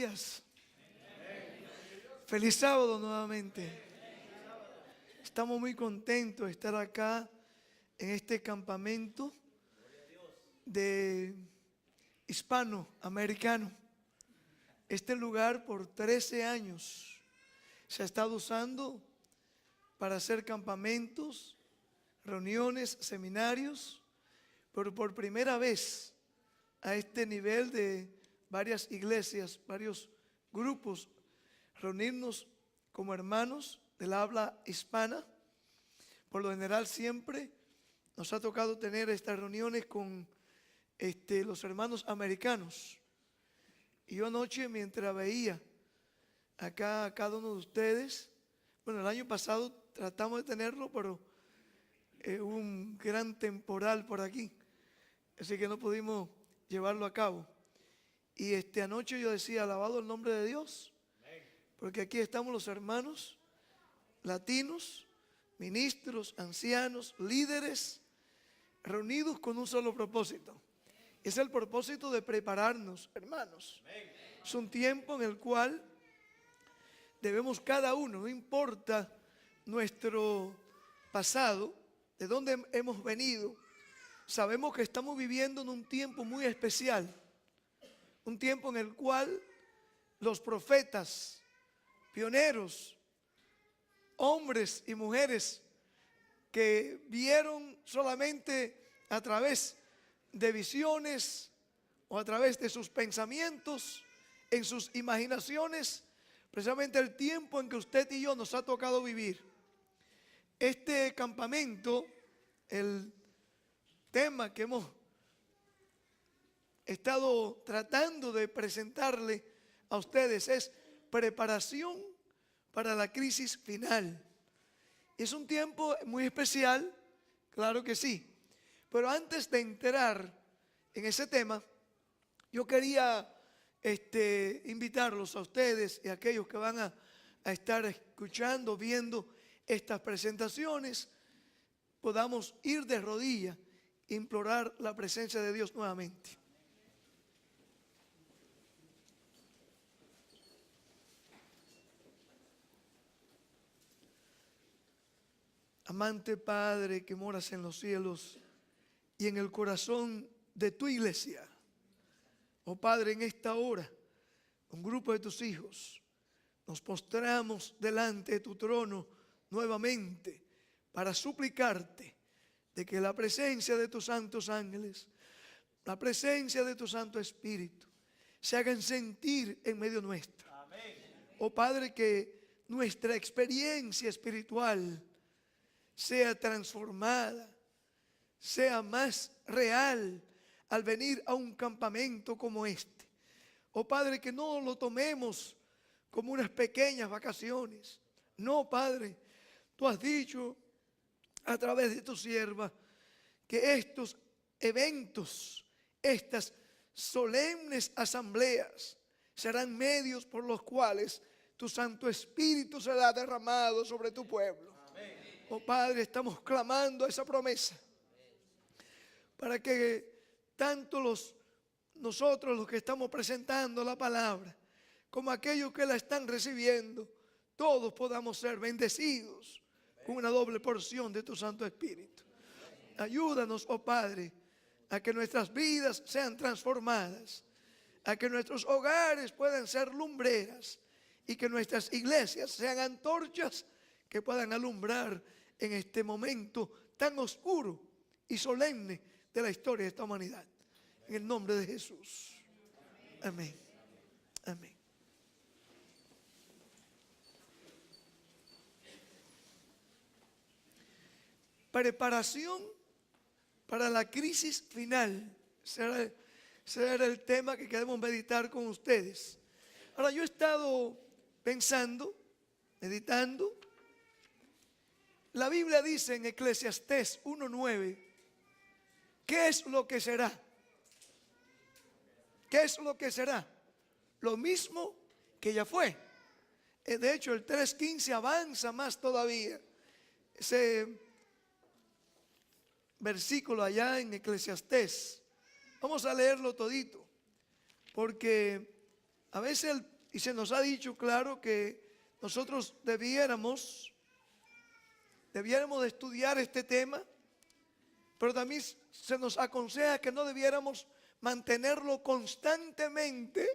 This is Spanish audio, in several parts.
días. Feliz sábado nuevamente. Estamos muy contentos de estar acá en este campamento de hispanoamericano. Este lugar por 13 años se ha estado usando para hacer campamentos, reuniones, seminarios, pero por primera vez a este nivel de varias iglesias, varios grupos, reunirnos como hermanos del habla hispana. Por lo general siempre nos ha tocado tener estas reuniones con los hermanos americanos. Y yo anoche, mientras veía acá a cada uno de ustedes, bueno, el año pasado tratamos de tenerlo, pero hubo un gran temporal por aquí, así que no pudimos llevarlo a cabo. Y anoche yo decía, alabado el nombre de Dios, porque aquí estamos los hermanos latinos, ministros, ancianos, líderes, reunidos con un solo propósito. Es el propósito de prepararnos, hermanos. Es un tiempo en el cual debemos cada uno, no importa nuestro pasado, de dónde hemos venido, sabemos que estamos viviendo en un tiempo muy especial. Un tiempo en el cual los profetas, pioneros, hombres y mujeres que vieron solamente a través de visiones o a través de sus pensamientos, en sus imaginaciones, precisamente el tiempo en que usted y yo nos ha tocado vivir. Este campamento, el tema que hemos estado tratando de presentarle a ustedes es preparación para la crisis final. Es un tiempo muy especial, claro que sí. Pero antes de entrar en ese tema, yo quería invitarlos a ustedes y a aquellos que van a estar escuchando, viendo estas presentaciones, podamos ir de rodillas e implorar la presencia de Dios nuevamente. Amante Padre que moras en los cielos y en el corazón de tu iglesia, oh Padre, en esta hora, un grupo de tus hijos, nos postramos delante de tu trono nuevamente para suplicarte de que la presencia de tus santos ángeles, la presencia de tu Santo Espíritu, se hagan sentir en medio nuestro. Amén. Oh Padre, que nuestra experiencia espiritual sea transformada, sea más real al venir a un campamento como este. Oh Padre, que no lo tomemos como unas pequeñas vacaciones. No, Padre, tú has dicho a través de tu sierva que estos eventos, estas solemnes asambleas serán medios por los cuales tu Santo Espíritu será derramado sobre tu pueblo. Oh Padre, estamos clamando esa promesa para que tanto nosotros los que estamos presentando la palabra como aquellos que la están recibiendo, todos podamos ser bendecidos con una doble porción de tu Santo Espíritu. Ayúdanos, oh Padre, a que nuestras vidas sean transformadas, a que nuestros hogares puedan ser lumbreras y que nuestras iglesias sean antorchas que puedan alumbrar en este momento tan oscuro y solemne de la historia de esta humanidad. En el nombre de Jesús. Amén. Amén. Preparación para la crisis final. Será el tema que queremos meditar con ustedes. Ahora, yo he estado pensando, meditando. La Biblia dice en Eclesiastés 1:9, ¿qué es lo que será? ¿Qué es lo que será? Lo mismo que ya fue. De hecho, el 3:15 avanza más todavía. Ese versículo allá en Eclesiastés. Vamos a leerlo todito, porque a veces Y se nos ha dicho, claro, que nosotros debiéramos de estudiar este tema, pero también se nos aconseja que no debiéramos mantenerlo constantemente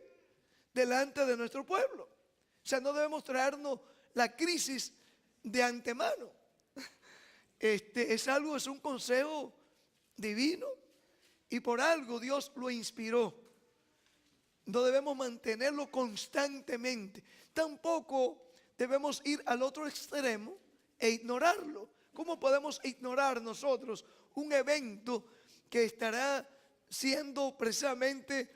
delante de nuestro pueblo. O sea, no debemos traernos la crisis de antemano. Es un consejo divino y por algo Dios lo inspiró. No debemos mantenerlo constantemente. Tampoco debemos ir al otro extremo e ignorarlo. ¿Cómo podemos ignorar nosotros un evento que estará siendo precisamente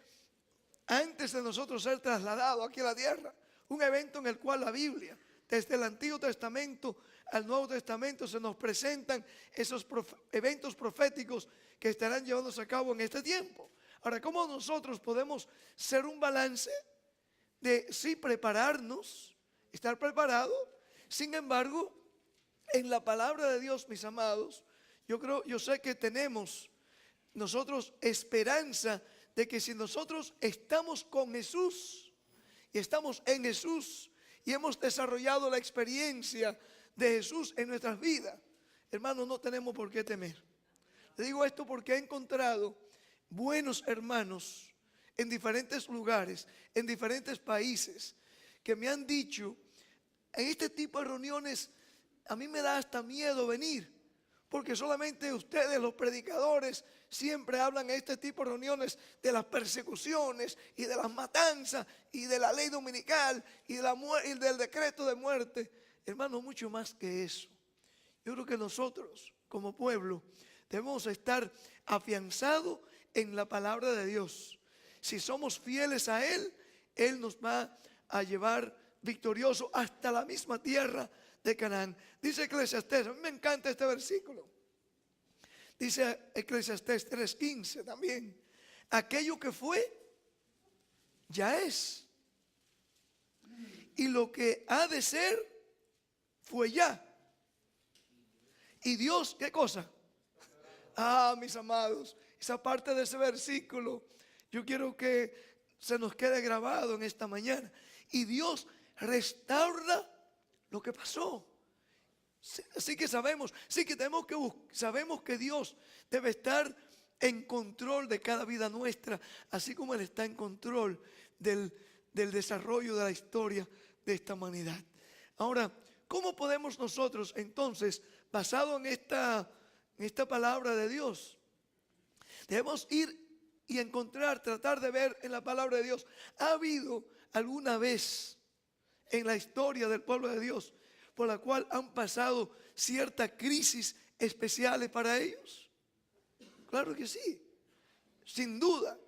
antes de nosotros ser trasladados aquí a la tierra? Un evento en el cual la Biblia, desde el Antiguo Testamento al Nuevo Testamento, se nos presentan esos eventos proféticos que estarán llevándose a cabo en este tiempo. Ahora, ¿cómo nosotros podemos ser un balance de sí prepararnos, estar preparados? Sin embargo, en la palabra de Dios, mis amados, yo sé que tenemos nosotros esperanza de que si nosotros estamos con Jesús y estamos en Jesús y hemos desarrollado la experiencia de Jesús en nuestras vidas, hermanos, no tenemos por qué temer. Le digo esto porque he encontrado buenos hermanos en diferentes lugares, en diferentes países, que me han dicho, en este tipo de reuniones a mí me da hasta miedo venir, porque solamente ustedes, los predicadores, siempre hablan en este tipo de reuniones de las persecuciones y de las matanzas y de la ley dominical y del decreto de muerte. Hermano, mucho más que eso. Yo creo que nosotros como pueblo debemos estar afianzados en la palabra de Dios. Si somos fieles a Él, Él nos va a llevar victorioso hasta la misma tierra de Canaán. Dice Eclesiastés, a mí me encanta este versículo. Dice Eclesiastés 3:15 también. Aquello que fue, ya es. Y lo que ha de ser, fue ya. Y Dios, ¿qué cosa? Mis amados, esa parte de ese versículo, yo quiero que se nos quede grabado en esta mañana. Y Dios restaura lo que pasó. Así que sabemos que Dios debe estar en control de cada vida nuestra, así como Él está en control del desarrollo de la historia de esta humanidad. Ahora, ¿cómo podemos nosotros entonces, basado en esta palabra de Dios, debemos ir y tratar de ver en la palabra de Dios, ¿ha habido alguna vez en la historia del pueblo de Dios por la cual han pasado ciertas crisis especiales para ellos? Claro que sí. Sin duda,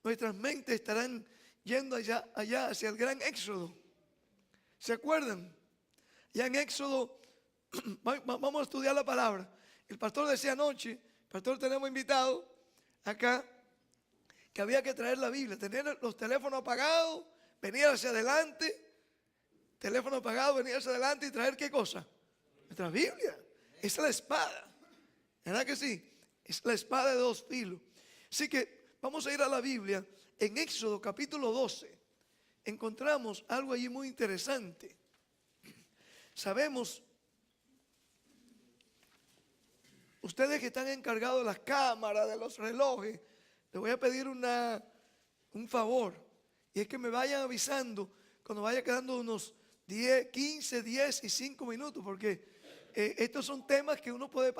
nuestras mentes estarán yendo allá hacia el gran éxodo. ¿Se acuerdan? Ya en Éxodo, vamos a estudiar la palabra. El pastor decía anoche, el pastor tenemos invitado acá, que había que traer la Biblia, tener los teléfonos apagados, venir hacia adelante, teléfono apagado, venir hacia adelante y traer ¿qué cosa? Nuestra Biblia. Esa es la espada. ¿Verdad que sí? Es la espada de dos filos. Así que vamos a ir a la Biblia. En Éxodo capítulo 12 encontramos algo allí muy interesante. Sabemos, ustedes que están encargados de las cámaras, de los relojes, les voy a pedir un favor, y es que me vayan avisando cuando vaya quedando unos 10, 15, 10 y 5 minutos, porque estos son temas que uno puede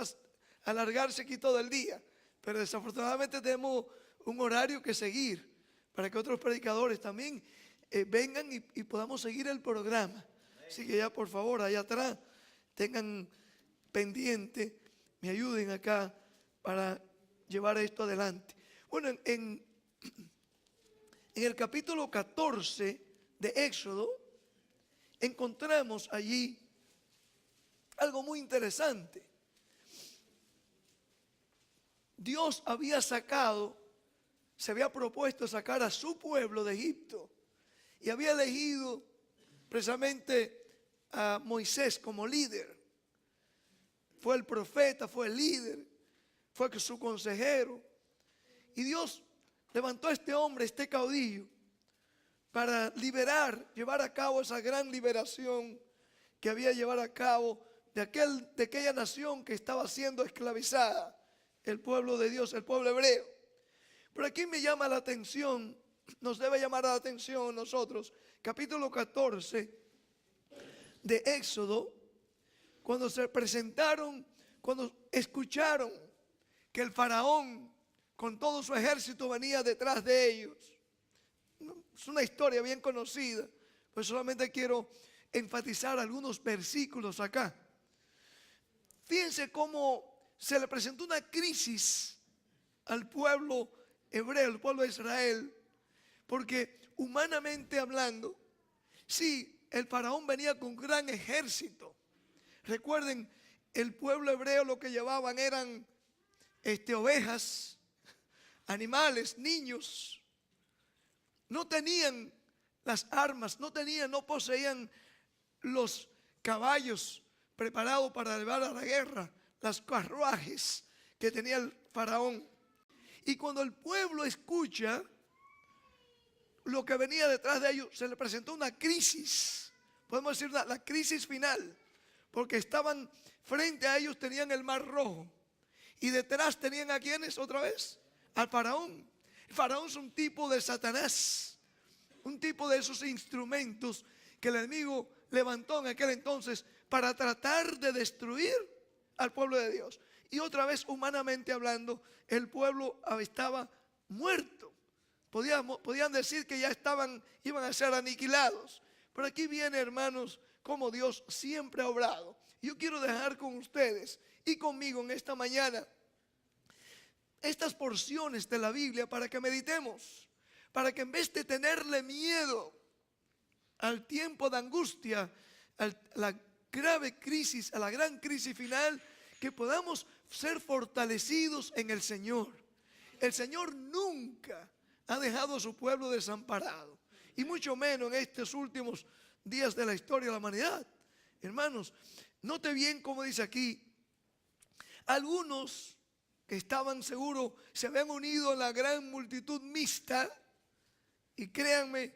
alargarse aquí todo el día, pero desafortunadamente tenemos un horario que seguir para que otros predicadores también vengan y podamos seguir el programa. Así que ya por favor, allá atrás, tengan pendiente, me ayuden acá para llevar esto adelante. Bueno, en el capítulo 14 de Éxodo, encontramos allí algo muy interesante. Dios se había propuesto sacar a su pueblo de Egipto y había elegido precisamente a Moisés como líder. Fue el profeta, fue el líder, fue su consejero. Y Dios levantó a este hombre, este caudillo, para llevar a cabo esa gran liberación que había llevar a cabo de aquella nación que estaba siendo esclavizada, el pueblo de Dios, el pueblo hebreo. Pero aquí me llama la atención, nos debe llamar la atención a nosotros, capítulo 14 de Éxodo, cuando se presentaron, cuando escucharon que el faraón con todo su ejército venía detrás de ellos. Es una historia bien conocida, pues solamente quiero enfatizar algunos versículos acá. Fíjense cómo se le presentó una crisis al pueblo hebreo, al pueblo de Israel, porque humanamente hablando, sí, el faraón venía con gran ejército. Recuerden, el pueblo hebreo lo que llevaban eran ovejas, animales, niños. No tenían las armas, no poseían los caballos preparados para llevar a la guerra, las carruajes que tenía el faraón. Y cuando el pueblo escucha lo que venía detrás de ellos, se le presentó una crisis, podemos decir la crisis final, porque estaban frente a ellos, tenían el Mar Rojo, y detrás tenían a quienes otra vez, al faraón. El faraón es un tipo de Satanás, un tipo de esos instrumentos que el enemigo levantó en aquel entonces para tratar de destruir al pueblo de Dios. Y otra vez, humanamente hablando, el pueblo estaba muerto. Podían decir que ya iban a ser aniquilados. Pero aquí viene, hermanos, como Dios siempre ha obrado. Yo quiero dejar con ustedes y conmigo en esta mañana estas porciones de la Biblia para que meditemos, para que en vez de tenerle miedo al tiempo de angustia, a la grave crisis, a la gran crisis final, que podamos ser fortalecidos en el Señor. El Señor nunca ha dejado a su pueblo desamparado, y mucho menos en estos últimos días de la historia de la humanidad. Hermanos, note bien cómo dice aquí, algunos que estaban seguros se habían unido a la gran multitud mixta, y créanme,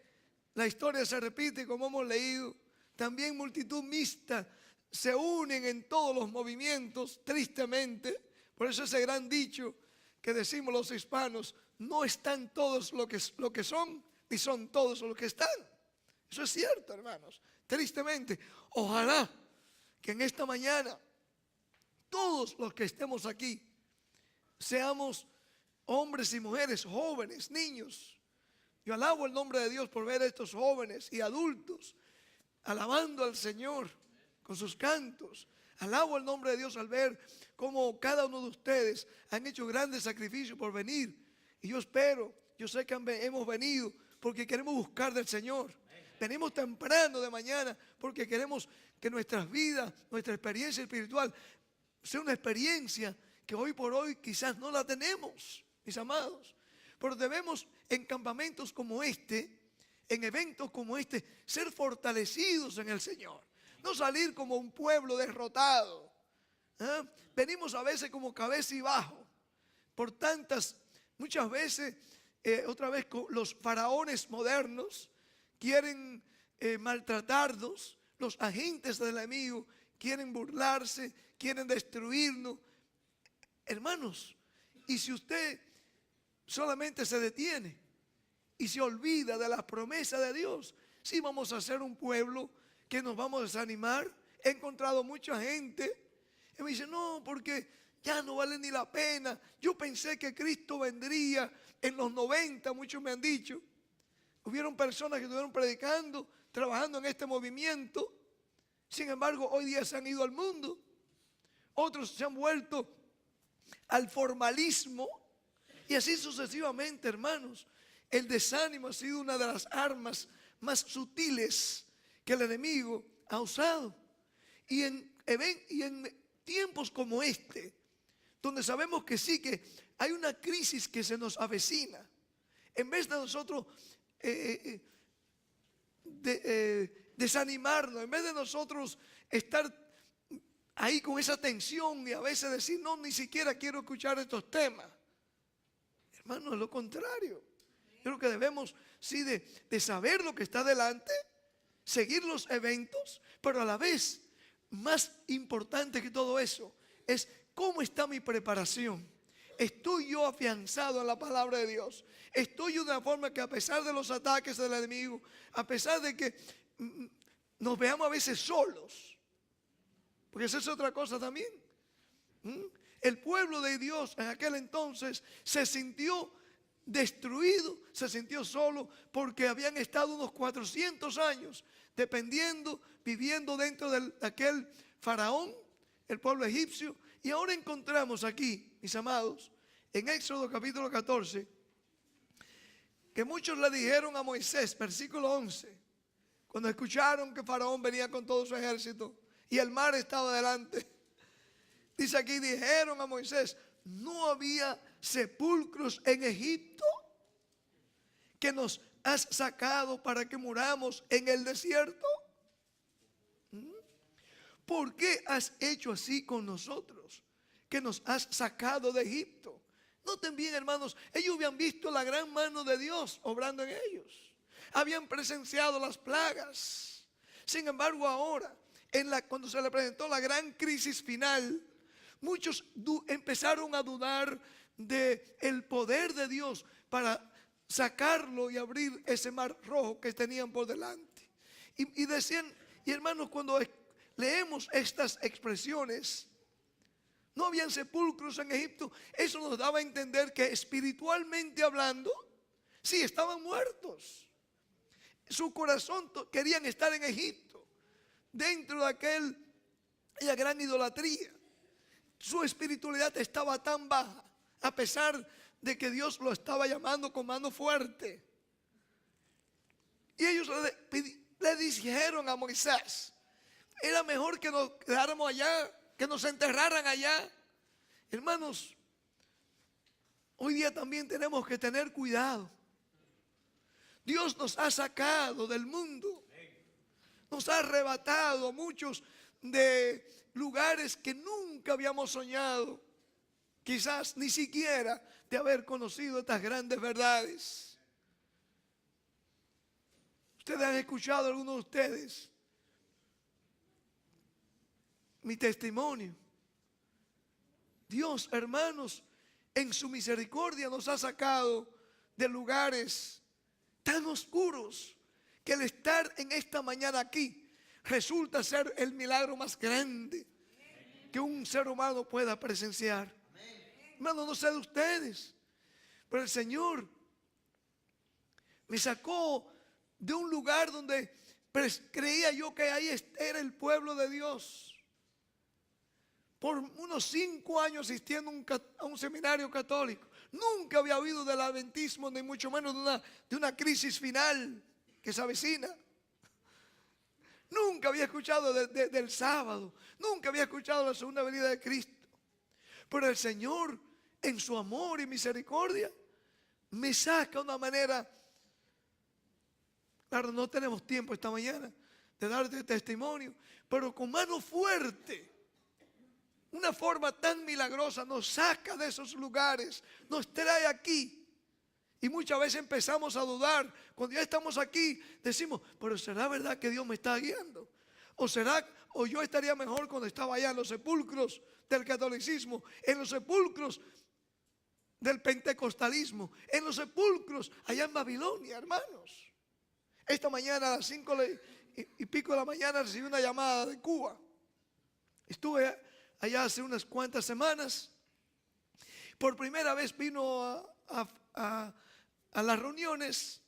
la historia se repite como hemos leído. También multitud mixta se unen en todos los movimientos, tristemente. Por eso ese gran dicho que decimos los hispanos, no están todos lo que son, ni son todos lo que están. Eso es cierto, hermanos, tristemente. Ojalá que en esta mañana todos los que estemos aquí seamos hombres y mujeres, jóvenes, niños. Yo alabo el nombre de Dios por ver a estos jóvenes y adultos alabando al Señor con sus cantos. Alabo el nombre de Dios al ver cómo cada uno de ustedes han hecho grandes sacrificios por venir. Y yo sé que hemos venido porque queremos buscar del Señor. Venimos temprano de mañana porque queremos que nuestras vidas, nuestra experiencia espiritual sea una experiencia que hoy por hoy quizás no la tenemos, mis amados. Pero debemos en campamentos como este, en eventos como este, ser fortalecidos en el Señor. No salir como un pueblo derrotado. Venimos a veces como cabeza y bajo. Muchas veces, otra vez los faraones modernos quieren maltratarnos. Los agentes del enemigo quieren burlarse, quieren destruirnos. Hermanos, y si usted solamente se detiene y se olvida de la promesa de Dios, sí vamos a ser un pueblo que nos vamos a desanimar. He encontrado mucha gente y me dice, no, porque ya no vale ni la pena. Yo pensé que Cristo vendría en los 90, muchos me han dicho. Hubieron personas que estuvieron predicando, trabajando en este movimiento. Sin embargo, hoy día se han ido al mundo. Otros se han vuelto al formalismo. Y así sucesivamente, hermanos. El desánimo ha sido una de las armas más sutiles que el enemigo ha usado. Y en tiempos como este, donde sabemos que sí, que hay una crisis que se nos avecina, en vez de nosotros desanimarnos, en vez de nosotros estar ahí con esa tensión y a veces decir, no, ni siquiera quiero escuchar estos temas. Hermano, es lo contrario. Yo creo que debemos, sí, de saber lo que está delante, seguir los eventos, pero a la vez, más importante que todo eso, es cómo está mi preparación. ¿Estoy yo afianzado en la palabra de Dios? ¿Estoy yo de una forma que, a pesar de los ataques del enemigo, a pesar de que nos veamos a veces solos, porque esa es otra cosa también? El pueblo de Dios en aquel entonces se sintió destruido, se sintió solo, porque habían estado unos 400 años dependiendo, viviendo dentro de aquel faraón, el pueblo egipcio. Y ahora encontramos aquí, mis amados, en Éxodo capítulo 14, que muchos le dijeron a Moisés, versículo 11, cuando escucharon que Faraón venía con todo su ejército y el mar estaba delante. Dice aquí, dijeron a Moisés, ¿no había sepulcros en Egipto que nos has sacado para que muramos en el desierto? ¿Por qué has hecho así con nosotros, que nos has sacado de Egipto? Noten bien, hermanos, ellos habían visto la gran mano de Dios obrando en ellos. Habían presenciado las plagas. Sin embargo, ahora, cuando se le presentó la gran crisis final, muchos empezaron a dudar del poder de Dios para sacarlo y abrir ese mar rojo que tenían por delante. Y decían, y hermanos, cuando leemos estas expresiones, no habían sepulcros en Egipto, eso nos daba a entender que espiritualmente hablando, sí, estaban muertos. Su corazón querían estar en Egipto, dentro de aquella gran idolatría. Su espiritualidad estaba tan baja, a pesar de que Dios lo estaba llamando con mano fuerte. Y ellos le dijeron a Moisés, era mejor que nos quedáramos allá, que nos enterraran allá. Hermanos, hoy día también tenemos que tener cuidado. Dios nos ha sacado del mundo, nos ha arrebatado a muchos de lugares que nunca habíamos soñado, quizás ni siquiera de haber conocido estas grandes verdades. Ustedes han escuchado, algunos de ustedes, mi testimonio. Dios, hermanos, en su misericordia nos ha sacado de lugares tan oscuros que el estar en esta mañana aquí resulta ser el milagro más grande que un ser humano pueda presenciar. Hermano, no sé de ustedes, pero el Señor me sacó de un lugar donde creía yo que ahí era el pueblo de Dios. Por unos 5 años asistiendo a un seminario católico, nunca había oído del adventismo, ni mucho menos de una crisis final que se avecina. Nunca había escuchado del sábado, nunca había escuchado la segunda venida de Cristo. Pero el Señor, en su amor y misericordia, me saca de una manera. Claro, no tenemos tiempo esta mañana de darte testimonio, pero con mano fuerte, una forma tan milagrosa, nos saca de esos lugares, nos trae aquí. Y muchas veces empezamos a dudar. Cuando ya estamos aquí, decimos, pero ¿será verdad que Dios me está guiando? ¿O yo estaría mejor cuando estaba allá en los sepulcros del catolicismo, en los sepulcros del pentecostalismo, en los sepulcros allá en Babilonia, hermanos? Esta mañana a las 5 y pico de la mañana recibí una llamada de Cuba. Estuve allá hace unas cuantas semanas. Por primera vez vino a las reuniones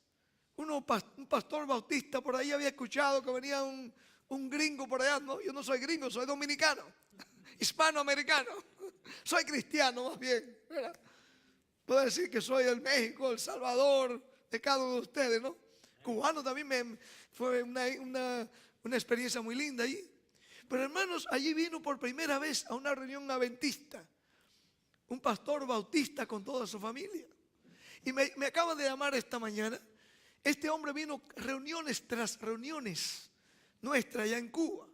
un pastor bautista. Por ahí había escuchado que venía un gringo por allá. No, yo no soy gringo, soy dominicano, hispanoamericano. Soy cristiano más bien, ¿verdad? Puedo decir que soy el México, El Salvador, de cada uno de ustedes, ¿no? Cubano también fue una experiencia muy linda allí. Pero hermanos, allí vino por primera vez a una reunión adventista un pastor bautista con toda su familia. Y me acaban de llamar esta mañana. Este hombre vino reuniones tras reuniones nuestras allá en Cuba.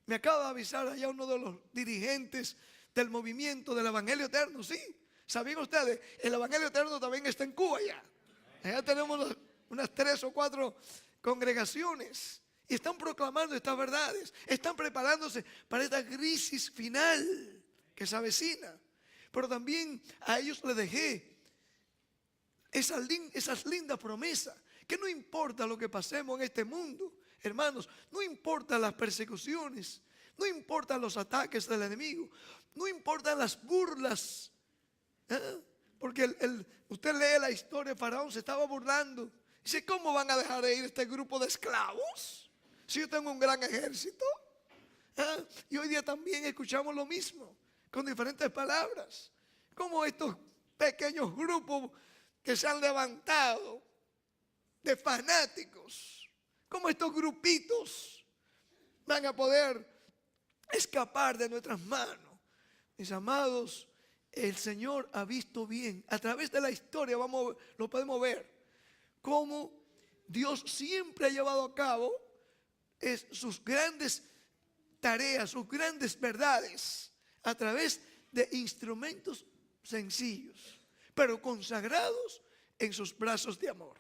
Me acaba de avisar allá uno de los dirigentes del movimiento del Evangelio Eterno. Sí, ¿sabían ustedes? El Evangelio Eterno también está en Cuba ya. Allá tenemos unas 3 o 4 congregaciones y están proclamando estas verdades. Están preparándose para esta crisis final que se avecina. Pero también a ellos les dejé esas lindas promesas, que no importa lo que pasemos en este mundo, hermanos, no importa las persecuciones, no importan los ataques del enemigo, no importan las burlas, porque usted lee la historia de Faraón, se estaba burlando. Dice, ¿cómo van a dejar de ir este grupo de esclavos si yo tengo un gran ejército? Y hoy día también escuchamos lo mismo, con diferentes palabras, como estos pequeños grupos que se han levantado de fanáticos, como estos grupitos van a poder escapar de nuestras manos. Mis amados, el Señor ha visto bien, a través de la historia lo podemos ver, cómo Dios siempre ha llevado a cabo sus grandes tareas, sus grandes verdades, a través de instrumentos sencillos, pero consagrados en sus brazos de amor.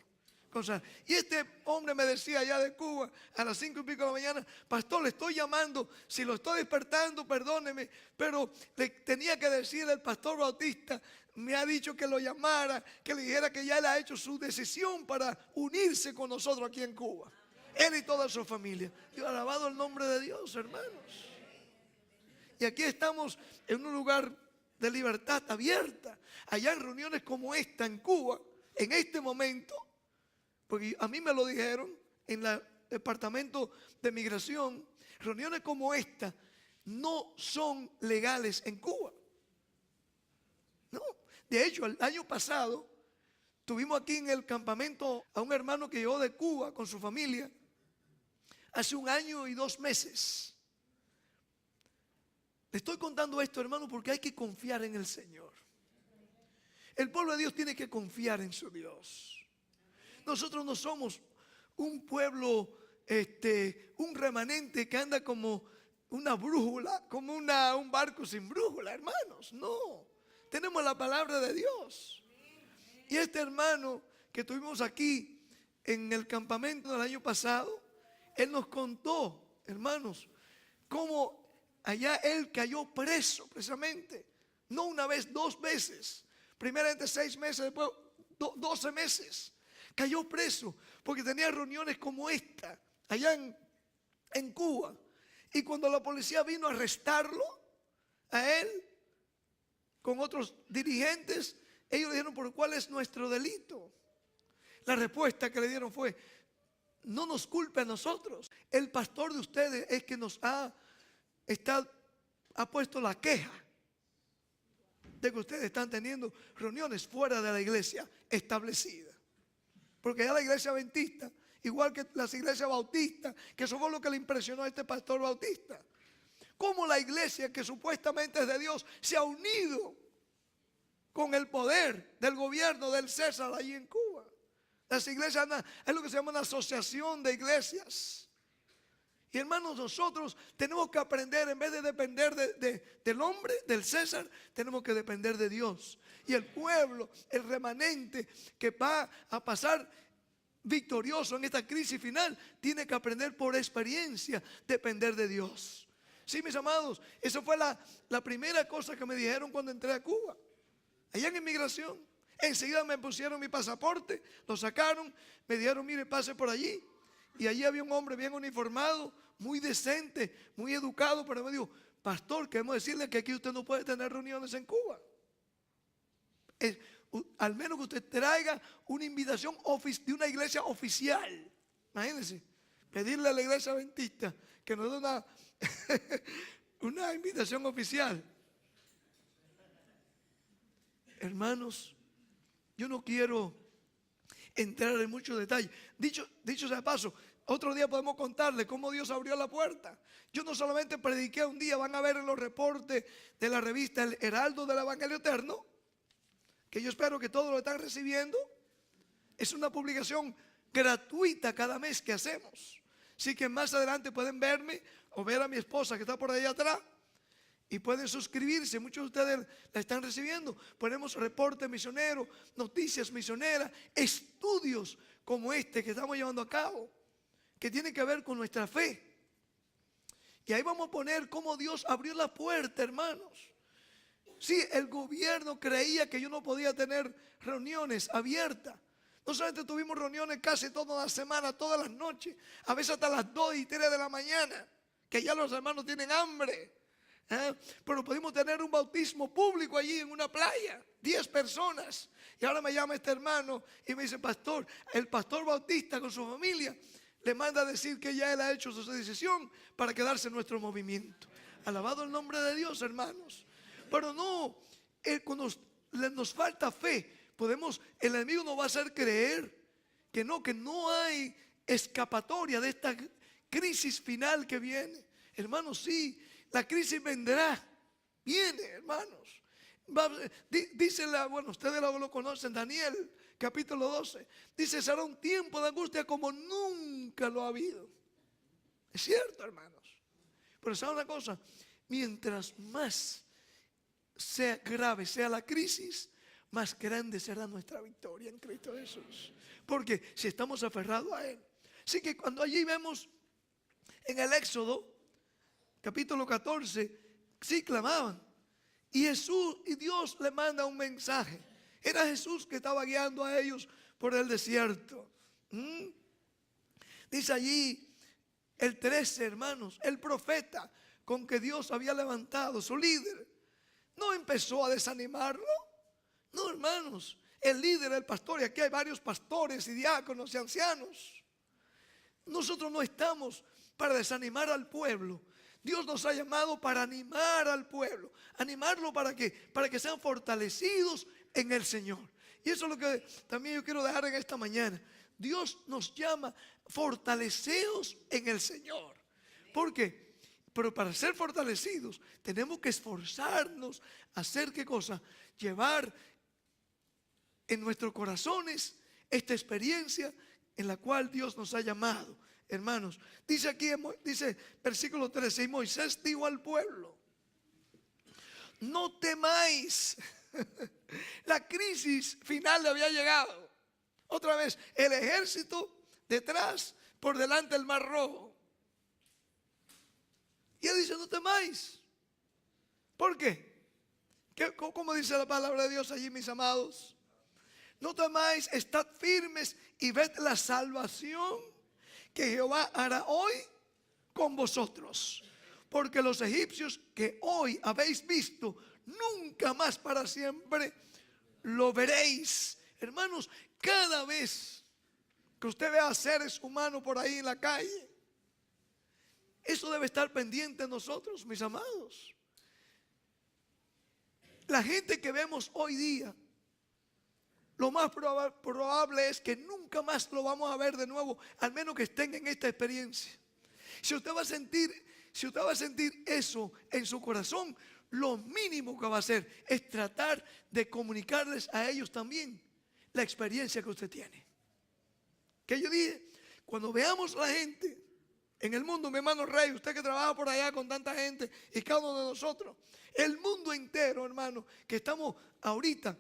Y este hombre me decía allá de Cuba a las 5:00 y pico de la mañana, pastor, le estoy llamando, si lo estoy despertando, perdóneme, pero le tenía que decir al pastor Bautista, me ha dicho que lo llamara, que le dijera que ya él ha hecho su decisión para unirse con nosotros aquí en Cuba, él y toda su familia. Yo alabado el nombre de Dios, hermanos. Y aquí estamos en un lugar de libertad abierta, allá en reuniones como esta en Cuba, en este momento. Porque a mí me lo dijeron en el departamento de migración, reuniones como esta no son legales en Cuba. No, de hecho el año pasado tuvimos aquí en el campamento a un hermano que llegó de Cuba con su familia hace 1 año y 2 meses. Le estoy contando esto, hermano, porque hay que confiar en el Señor. El pueblo de Dios tiene que confiar en su Dios. Nosotros no somos un pueblo, un remanente que anda como una brújula, como un barco sin brújula, hermanos. No, tenemos la palabra de Dios. Y este hermano que tuvimos aquí en el campamento del año pasado, él nos contó, hermanos, cómo allá él cayó preso precisamente. No una vez, 2 veces. Primeramente 6 meses, después 12 meses. Cayó preso porque tenía reuniones como esta allá en Cuba. Y cuando la policía vino a arrestarlo, a él, con otros dirigentes, ellos le dijeron, ¿por cuál es nuestro delito? La respuesta que le dieron fue, no nos culpe a nosotros. El pastor de ustedes es que nos ha puesto la queja de que ustedes están teniendo reuniones fuera de la iglesia establecida. Porque ya la iglesia adventista, igual que las iglesias bautistas, que eso fue lo que le impresionó a este pastor bautista, cómo la iglesia que supuestamente es de Dios se ha unido con el poder del gobierno del César allí en Cuba. Las iglesias es lo que se llama una asociación de iglesias. Y hermanos, nosotros tenemos que aprender, en vez de depender del hombre, del César, tenemos que depender de Dios. Y el pueblo, el remanente que va a pasar victorioso en esta crisis final, tiene que aprender por experiencia, depender de Dios. Sí, mis amados, esa fue la primera cosa que me dijeron cuando entré a Cuba, allá en inmigración. Enseguida me pusieron mi pasaporte, lo sacaron, me dijeron, mire, pase por allí. Y allí había un hombre bien uniformado, muy decente, muy educado, pero me dijo, pastor, queremos decirle que aquí usted no puede tener reuniones en Cuba. Al menos que usted traiga una invitación de una iglesia oficial. Imagínense, pedirle a la iglesia adventista que nos dé una invitación oficial. Hermanos, yo no quiero entrar en muchos detalles. Dicho sea de paso, otro día podemos contarle cómo Dios abrió la puerta. Yo no solamente prediqué un día, van a ver en los reportes de la revista El Heraldo del Evangelio Eterno, que yo espero que todos lo están recibiendo. Es una publicación gratuita cada mes que hacemos. Así que más adelante pueden verme o ver a mi esposa que está por ahí atrás. Y pueden suscribirse, muchos de ustedes la están recibiendo. Ponemos reporte misionero, noticias misioneras, estudios como este que estamos llevando a cabo, que tienen que ver con nuestra fe. Y ahí vamos a poner cómo Dios abrió la puerta, hermanos. Sí, el gobierno creía que yo no podía tener reuniones abiertas. No solamente tuvimos reuniones casi toda la semana, todas las noches, a veces hasta las 2 y 3 de la mañana, que ya los hermanos tienen hambre. Pero pudimos tener un bautismo público allí en una playa, 10 personas. Y ahora me llama este hermano y me dice: pastor, el pastor Bautista con su familia le manda a decir que ya él ha hecho su decisión para quedarse en nuestro movimiento. Alabado el nombre de Dios, hermanos. Pero no, cuando nos falta fe, el enemigo nos va a hacer creer que no hay escapatoria de esta crisis final que viene. Hermanos, sí, la crisis vendrá, viene, hermanos. Dice ustedes lo conocen, Daniel capítulo 12. Dice: será un tiempo de angustia como nunca lo ha habido. Es cierto, hermanos. Pero ¿saben una cosa? Mientras más sea grave sea la crisis, más grande será nuestra victoria en Cristo Jesús. Porque si estamos aferrados a Él. Así que cuando allí vemos en el Éxodo capítulo 14, sí clamaban. Y Dios le manda un mensaje. Era Jesús que estaba guiando a ellos por el desierto. Dice allí el 13, hermanos, el profeta con que Dios había levantado, su líder, no empezó a desanimarlo. No, hermanos, el líder, el pastor, y aquí hay varios pastores y diáconos y ancianos. Nosotros no estamos para desanimar al pueblo. Dios nos ha llamado para animar al pueblo, animarlo para que sean fortalecidos en el Señor. Y eso es lo que también yo quiero dejar en esta mañana. Dios nos llama: fortaleceos en el Señor. ¿Por qué? Pero para ser fortalecidos tenemos que esforzarnos a hacer ¿qué cosa? Llevar en nuestros corazones esta experiencia en la cual Dios nos ha llamado. Hermanos, dice aquí, dice versículo 13: y Moisés dijo al pueblo: no temáis. La crisis final le había llegado. Otra vez, el ejército detrás, por delante el mar rojo. Y él dice: no temáis. ¿Por qué? ¿Cómo dice la palabra de Dios allí, mis amados? No temáis, estad firmes y ved la salvación que Jehová hará hoy con vosotros. Porque los egipcios que hoy habéis visto, nunca más para siempre lo veréis. Hermanos, cada vez que usted vea seres humanos por ahí en la calle, eso debe estar pendiente de nosotros, mis amados. La gente que vemos hoy día, lo más probable es que nunca más lo vamos a ver de nuevo, al menos que estén en esta experiencia. Si usted va a sentir eso en su corazón, lo mínimo que va a hacer es tratar de comunicarles a ellos también la experiencia que usted tiene. Que yo dije, cuando veamos a la gente en el mundo, mi hermano Rey, usted que trabaja por allá con tanta gente y cada uno de nosotros, el mundo entero, hermano, que estamos ahorita,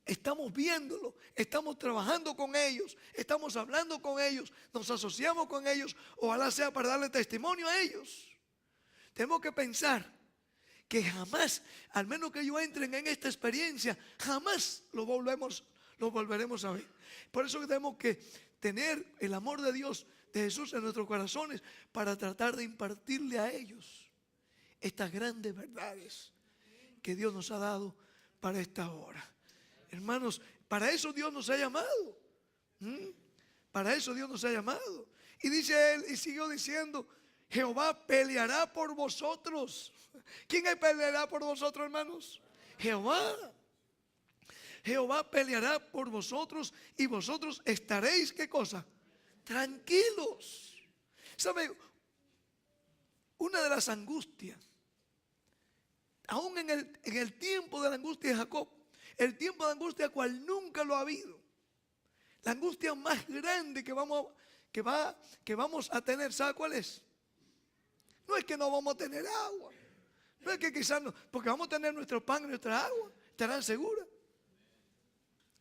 estamos viéndolo, estamos trabajando con ellos, estamos hablando con ellos, nos asociamos con ellos, ojalá sea para darle testimonio a ellos. Tenemos que pensar que jamás, al menos que ellos entren en esta experiencia, jamás lo volveremos a ver. Por eso tenemos que tener el amor de Dios, de Jesús en nuestros corazones, para tratar de impartirle a ellos estas grandes verdades que Dios nos ha dado para esta hora. Hermanos, para eso Dios nos ha llamado. Para eso Dios nos ha llamado. Y dice él, y siguió diciendo: Jehová peleará por vosotros. ¿Quién peleará por vosotros, hermanos? Jehová. Jehová peleará por vosotros y vosotros estaréis, ¿qué cosa? Tranquilos. ¿Sabe? Una de las angustias, aún en el tiempo de la angustia de Jacob, el tiempo de angustia cual nunca lo ha habido, la angustia más grande que vamos a tener, ¿sabe cuál es? No es que no vamos a tener agua, No es que quizás no, porque vamos a tener nuestro pan y nuestra agua, estarán seguras.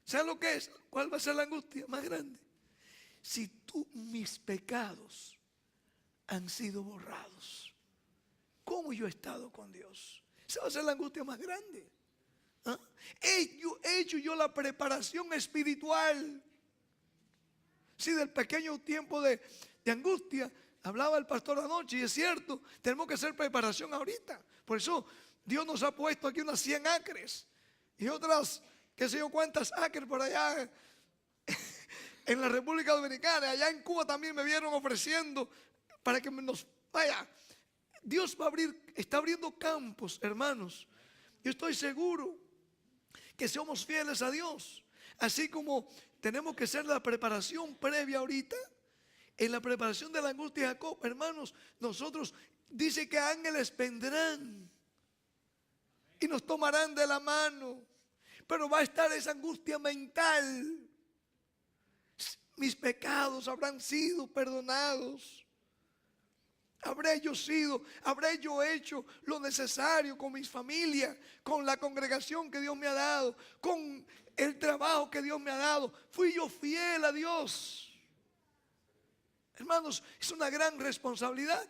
¿Saben lo que es? ¿Cuál va a ser la angustia más grande? Si mis pecados han sido borrados, ¿cómo yo he estado con Dios? Esa va a ser la angustia más grande. ¿Ah? He hecho yo la preparación espiritual. Sí, del pequeño tiempo de angustia hablaba el pastor anoche, y es cierto, tenemos que hacer preparación ahorita. Por eso Dios nos ha puesto aquí unas 100 acres y otras, qué sé yo cuántas acres por allá en la República Dominicana. Allá en Cuba también me vieron ofreciendo para que nos vaya. Dios va a está abriendo campos, hermanos. Yo estoy seguro que somos fieles a Dios. Así como tenemos que hacer la preparación previa ahorita, en la preparación de la angustia de Jacob, hermanos, nosotros dice que ángeles vendrán y nos tomarán de la mano. Pero va a estar esa angustia mental. Mis pecados habrán sido perdonados. Habré yo hecho lo necesario con mi familia, con la congregación que Dios me ha dado, con el trabajo que Dios me ha dado. Fui yo fiel a Dios. Hermanos, es una gran responsabilidad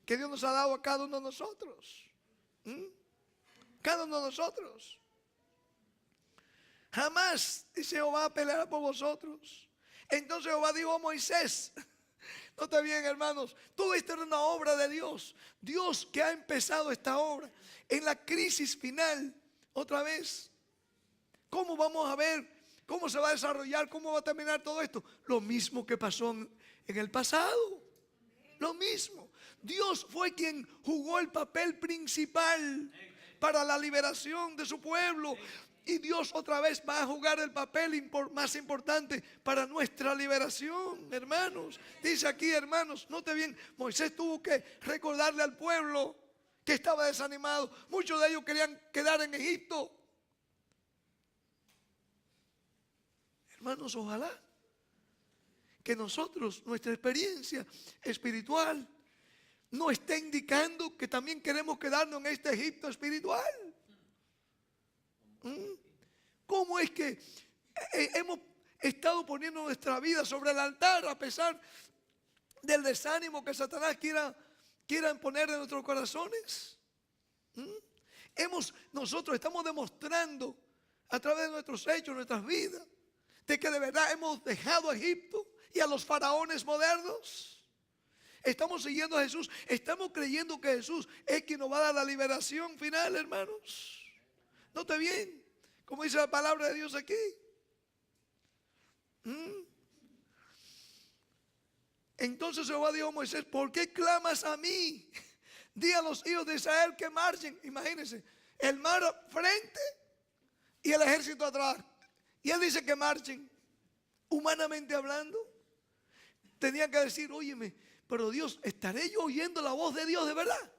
que Dios nos ha dado a cada uno de nosotros. Cada uno de nosotros. Jamás, dice Jehová, peleará por vosotros. Entonces Jehová dijo a Moisés, nota bien, hermanos, todo esto era una obra de Dios. Dios que ha empezado esta obra en la crisis final, otra vez. ¿Cómo vamos a ver? ¿Cómo se va a desarrollar? ¿Cómo va a terminar todo esto? Lo mismo que pasó en el pasado. Lo mismo. Dios fue quien jugó el papel principal para la liberación de su pueblo. Y Dios otra vez va a jugar el papel más importante para nuestra liberación, hermanos. Dice aquí, hermanos, note bien, Moisés tuvo que recordarle al pueblo que estaba desanimado. Muchos de ellos querían quedar en Egipto. Hermanos, ojalá que nosotros, nuestra experiencia espiritual, nos esté indicando que también queremos quedarnos en este Egipto espiritual. ¿Cómo es que hemos estado poniendo nuestra vida sobre el altar a pesar del desánimo que Satanás quiera poner en nuestros corazones? Nosotros estamos demostrando a través de nuestros hechos, nuestras vidas, de que de verdad hemos dejado a Egipto y a los faraones modernos. Estamos siguiendo a Jesús, estamos creyendo que Jesús es quien nos va a dar la liberación final, hermanos. Note bien, como dice la palabra de Dios aquí. Entonces Jehová dijo a Moisés, ¿por qué clamas a mí? Di a los hijos de Israel que marchen. Imagínense, el mar frente y el ejército atrás. Y él dice que marchen. Humanamente hablando, tenían que decir, óyeme, pero Dios, ¿estaré yo oyendo la voz de Dios de verdad?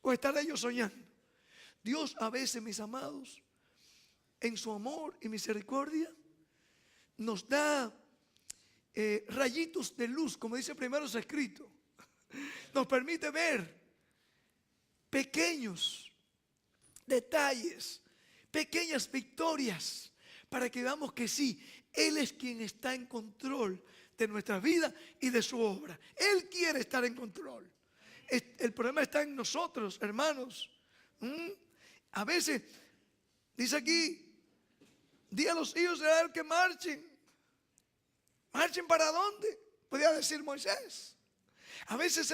¿O estaré yo soñando? Dios a veces, mis amados, en su amor y misericordia, nos da rayitos de luz, como dice primero escrito. Nos permite ver pequeños detalles, pequeñas victorias, para que veamos que sí, Él es quien está en control de nuestra vida y de su obra. Él quiere estar en control. El problema está en nosotros, hermanos. A veces, dice aquí, di a los hijos de Israel que marchen. ¿Marchen para dónde? Podría decir Moisés. A veces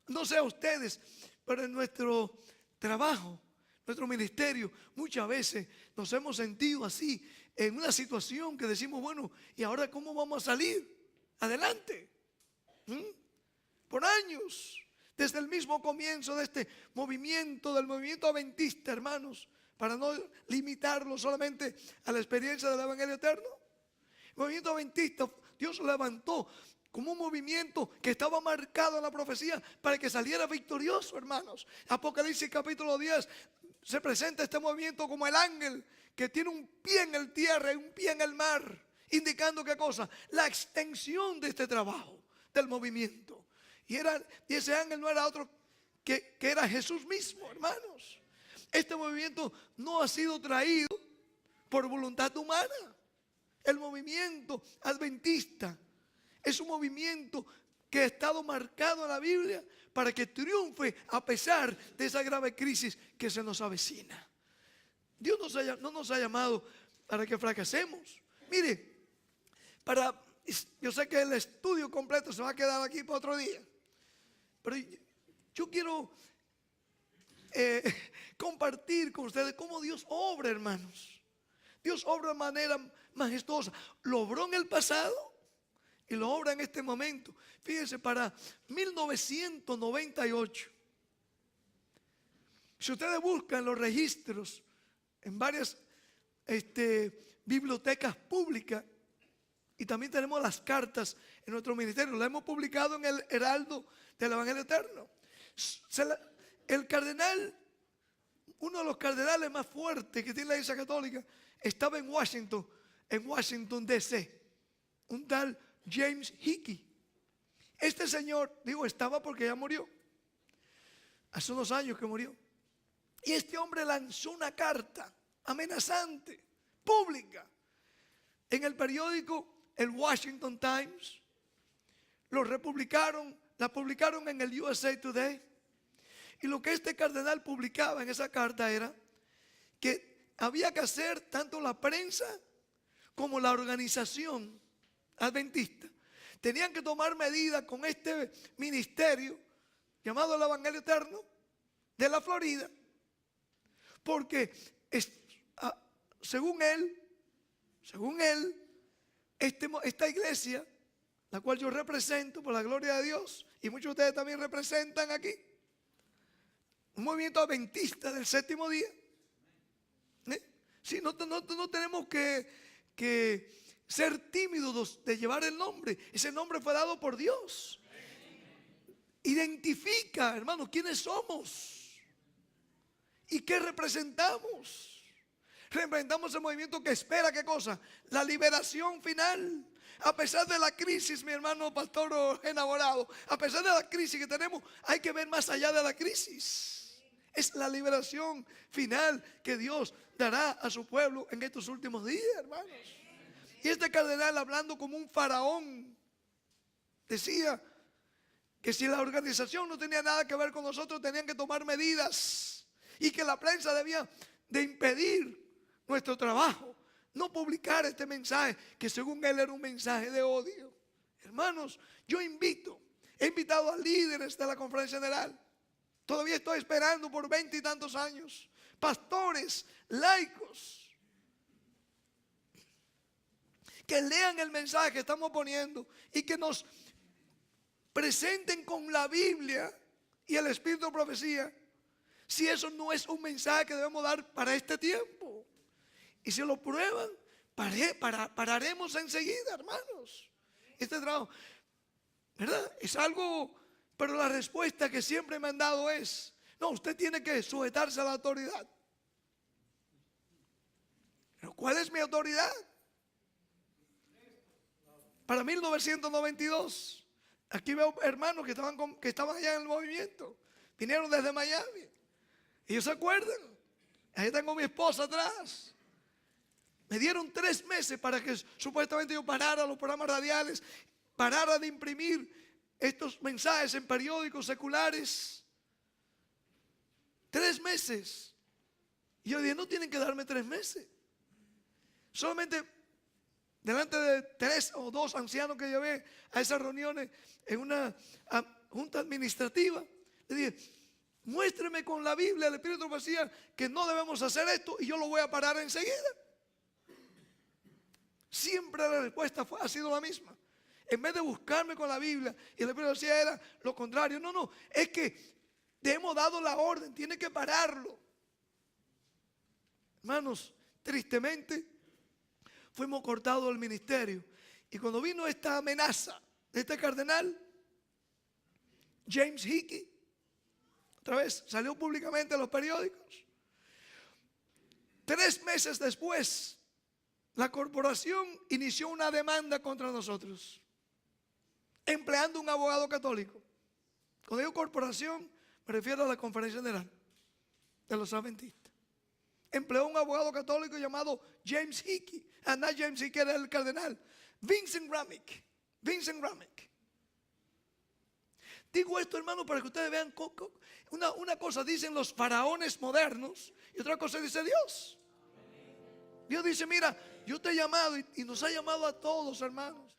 no sé a ustedes, pero en nuestro trabajo, nuestro ministerio, muchas veces nos hemos sentido así, en una situación que decimos, bueno, ¿y ahora cómo vamos a salir adelante? Por años, desde el mismo comienzo de este movimiento, del movimiento adventista, hermanos, para no limitarlo solamente a la experiencia del Evangelio eterno. El movimiento adventista, Dios lo levantó como un movimiento que estaba marcado en la profecía para que saliera victorioso, hermanos. Apocalipsis capítulo 10 se presenta este movimiento como el ángel que tiene un pie en el tierra y un pie en el mar, indicando ¿qué cosa? La extensión de este trabajo, del movimiento. Y ese ángel no era otro que era Jesús mismo, hermanos. Este movimiento no ha sido traído por voluntad humana. El movimiento adventista es un movimiento que ha estado marcado en la Biblia para que triunfe a pesar de esa grave crisis que se nos avecina. Dios no nos ha llamado para que fracasemos. Mire, yo sé que el estudio completo se va a quedar aquí para otro día, pero yo quiero compartir con ustedes cómo Dios obra, hermanos. Dios obra de manera majestuosa. Lo obró en el pasado y lo obra en este momento. Fíjense, para 1998, si ustedes buscan los registros en varias bibliotecas públicas, y también tenemos las cartas en nuestro ministerio, las hemos publicado en el Heraldo del Evangelio Eterno. El cardenal, uno de los cardenales más fuertes que tiene la Iglesia Católica, estaba en Washington D.C., un tal James Hickey. Este señor, estaba porque ya murió, hace unos años que murió. Y este hombre lanzó una carta amenazante, pública, en el periódico el Washington Times. La publicaron en el USA Today. Y lo que este cardenal publicaba en esa carta era que había que hacer tanto la prensa como la organización adventista. Tenían que tomar medidas con este ministerio llamado el Evangelio Eterno de la Florida, porque según él, esta iglesia, la cual yo represento por la gloria de Dios, y muchos de ustedes también representan aquí, un movimiento adventista del séptimo día. Sí, no tenemos que ser tímidos de llevar el nombre. Ese nombre fue dado por Dios. Identifica, hermanos, quiénes somos y qué representamos. Representamos el movimiento que espera, ¿qué cosa? La liberación final. A pesar de la crisis, mi hermano pastor enamorado, a pesar de la crisis que tenemos, hay que ver más allá de la crisis. Es la liberación final que Dios dará a su pueblo en estos últimos días, hermanos. Y este cardenal, hablando como un faraón, decía que si la organización no tenía nada que ver con nosotros, tenían que tomar medidas, y que la prensa debía de impedir nuestro trabajo, no publicar este mensaje que según él era un mensaje de odio. Hermanos, he invitado a líderes de la conferencia general. Todavía estoy esperando por 20 y tantos años. Pastores, laicos, que lean el mensaje que estamos poniendo y que nos presenten con la Biblia y el Espíritu de profecía si eso no es un mensaje que debemos dar para este tiempo. Y si lo prueban, pararemos enseguida, hermanos. Este trabajo, ¿verdad? Es algo, pero la respuesta que siempre me han dado es: no, usted tiene que sujetarse a la autoridad. ¿Pero cuál es mi autoridad? Para 1992, aquí veo hermanos que estaban allá en el movimiento. Vinieron desde Miami. Ellos se acuerdan. Ahí tengo a mi esposa atrás. Me dieron 3 meses para que supuestamente yo parara los programas radiales, parara de imprimir estos mensajes en periódicos seculares. 3 meses. Y yo dije: no tienen que darme 3 meses. Solamente delante de 3 o 2 ancianos que llevé a esas reuniones en una junta administrativa, le dije: muéstreme con la Biblia, el Espíritu de profecía, que no debemos hacer esto, y yo lo voy a parar enseguida. Siempre la respuesta ha sido la misma. En vez de buscarme con la Biblia y el Espíritu de profecía, era lo contrario. No, es que te hemos dado la orden, tiene que pararlo. Hermanos, tristemente fuimos cortados del ministerio. Y cuando vino esta amenaza de este cardenal, James Hickey, otra vez salió públicamente en los periódicos. 3 meses después, la corporación inició una demanda contra nosotros, empleando un abogado católico. Cuando digo corporación, Me refiero a la Conferencia General de los Adventistas. Empleó un abogado católico llamado James Hickey. No, James Hickey era el cardenal. Vincent Rammick. Digo esto, hermano, para que ustedes vean una cosa dicen los faraones modernos y otra cosa dice Dios. Dios dice, mira, yo te he llamado y nos ha llamado a todos, hermanos.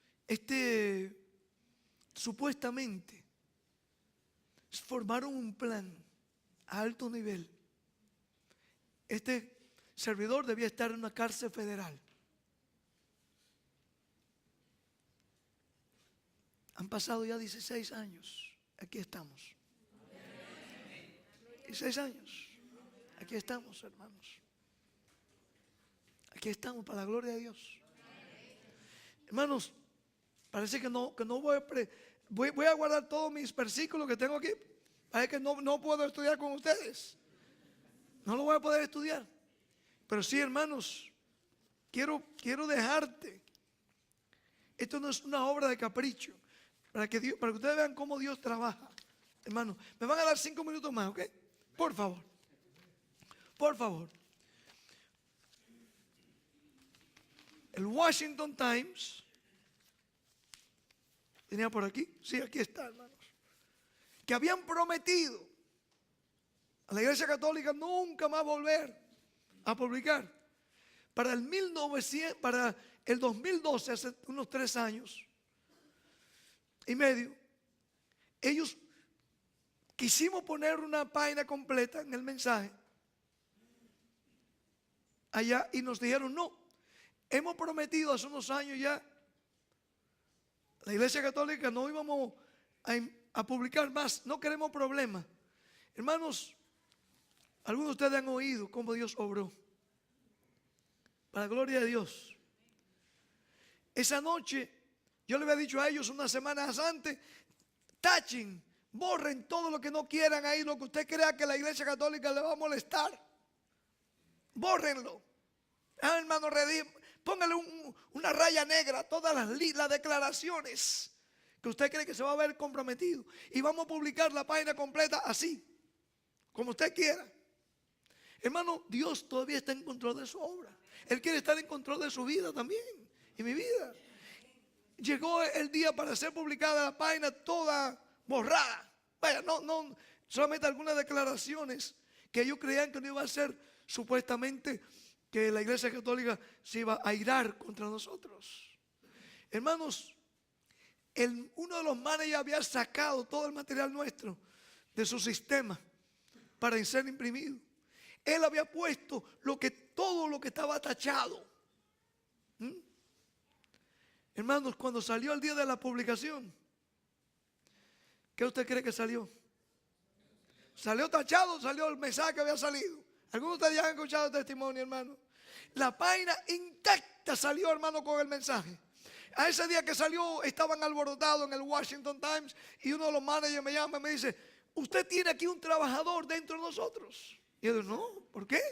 Supuestamente formaron un plan a alto nivel. Este servidor debía estar en una cárcel federal. Han pasado ya 16 años. Aquí estamos. 16 años. Aquí estamos, hermanos. Aquí estamos para la gloria de Dios. Hermanos, parece que no voy a guardar todos mis versículos que tengo aquí. Parece que no puedo estudiar con ustedes. No lo voy a poder estudiar. Pero sí, hermanos, quiero dejarte. Esto no es una obra de capricho. Para que ustedes vean cómo Dios trabaja. Hermanos, me van a dar 5 minutos más, ¿ok? Por favor. Por favor. El Washington Times. ¿Tenía por aquí? Sí, aquí está, hermanos. Que habían prometido a la Iglesia Católica nunca más volver a publicar. Para el 2012, hace unos 3 años y medio, ellos quisimos poner una página completa en el mensaje allá y nos dijeron no. Hemos prometido hace unos años ya, la Iglesia Católica, no íbamos a publicar más, no queremos problemas. Hermanos, algunos de ustedes han oído cómo Dios obró. Para la gloria de Dios. Esa noche, yo le había dicho a ellos unas semanas antes, tachen, borren todo lo que no quieran ahí, lo que usted crea que la Iglesia Católica le va a molestar. Bórrenlo. Hermano, póngale una raya negra a todas las declaraciones que usted cree que se va a ver comprometido. Y vamos a publicar la página completa así, como usted quiera. Hermano, Dios todavía está en control de su obra. Él quiere estar en control de su vida también, y mi vida. Llegó el día para ser publicada la página toda borrada. Vaya, no, solamente algunas declaraciones que ellos creían que no iba a ser supuestamente que la Iglesia Católica se iba a irar contra nosotros. Hermanos, uno de los managers había sacado todo el material nuestro de su sistema para ser imprimido. Él había puesto todo lo que estaba tachado. Hermanos, cuando salió el día de la publicación, ¿qué usted cree que salió? ¿Salió tachado o salió el mensaje que había salido? Algunos de ustedes ya han escuchado el testimonio, hermano. La página intacta salió, hermano, con el mensaje. A ese día que salió, estaban alborotados en el Washington Times y uno de los managers me llama y me dice, usted tiene aquí un trabajador dentro de nosotros. Y yo digo, no, ¿por qué?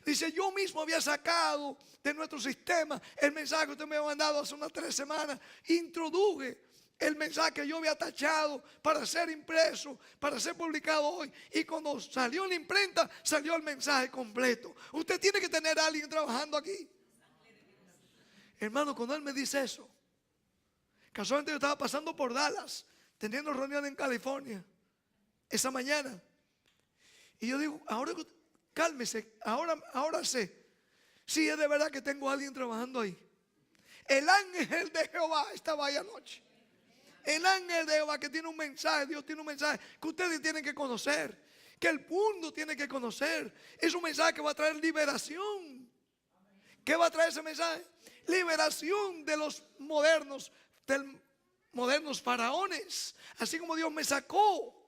Dice, yo mismo había sacado de nuestro sistema el mensaje que usted me había mandado hace unas 3 semanas. Introduje el mensaje que yo había tachado para ser impreso, para ser publicado hoy. Y cuando salió en la imprenta, salió el mensaje completo. Usted tiene que tener a alguien trabajando aquí. Hermano, cuando él me dice eso, casualmente yo estaba pasando por Dallas, teniendo reunión en California, esa mañana. Y yo digo, ahora cálmese, ahora sé. Sí, es de verdad que tengo a alguien trabajando ahí. El ángel de Jehová estaba ahí anoche. El ángel de Jehová que tiene un mensaje, Dios tiene un mensaje que ustedes tienen que conocer, que el mundo tiene que conocer. Es un mensaje que va a traer liberación. ¿Qué va a traer ese mensaje? Liberación de los modernos faraones. Así como Dios me sacó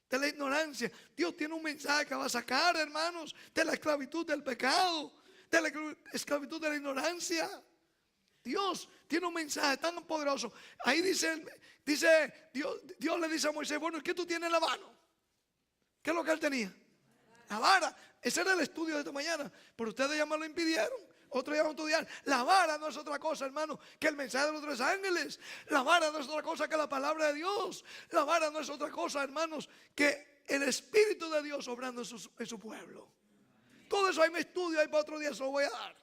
de la ignorancia, Dios tiene un mensaje que va a sacar, hermanos, de la esclavitud del pecado, de la esclavitud de la ignorancia. Dios tiene un mensaje tan poderoso. Ahí dice Dios le dice a Moisés, bueno, ¿qué tú tienes en la mano? ¿Qué es lo que él tenía? La vara. Ese era el estudio de esta mañana, pero ustedes ya me lo impidieron. Otros ya van a estudiar. La vara no es otra cosa, hermano, que el mensaje de los 3 ángeles. La vara no es otra cosa que la palabra de Dios. La vara no es otra cosa, hermanos, que el Espíritu de Dios obrando en su pueblo. Todo eso ahí me estudio, ahí para otro día se lo voy a dar.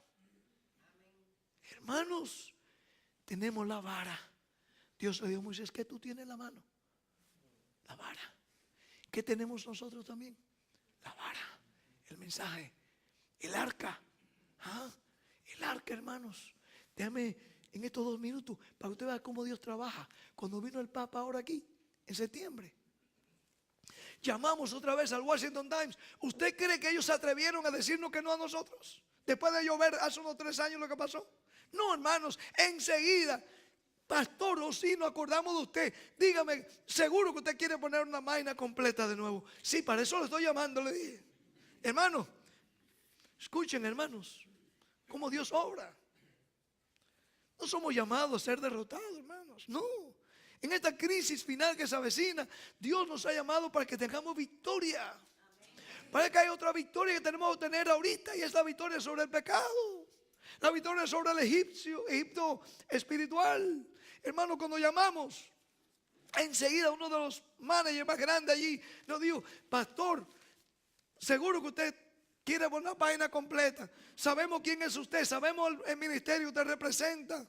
Hermanos, tenemos la vara. Dios le dijo a Moisés, ¿qué tú tienes en la mano? La vara. ¿Qué tenemos nosotros también? La vara, el mensaje, el arca. ¿Ah? El arca, hermanos. Déjame en estos 2 minutos para que usted vea cómo Dios trabaja. Cuando vino el Papa ahora aquí, en septiembre, llamamos otra vez al Washington Times. ¿Usted cree que ellos se atrevieron a decirnos que no a nosotros? Después de llover hace unos 3 años lo que pasó. No, hermanos, enseguida, pastor, o sí, nos acordamos de usted. Dígame, seguro que usted quiere poner una máquina completa de nuevo. Sí, para eso lo estoy llamando, le dije. Hermanos, escuchen, hermanos, cómo Dios obra. No somos llamados a ser derrotados, hermanos, no. En esta crisis final que se avecina, Dios nos ha llamado para que tengamos victoria. Para que haya otra victoria que tenemos que tener ahorita, y es la victoria sobre el pecado. La victoria sobre el Egipto espiritual. Hermano, cuando llamamos, enseguida uno de los managers más grandes allí nos dijo, pastor, seguro que usted quiere poner una página completa. Sabemos quién es usted, sabemos el ministerio que usted representa.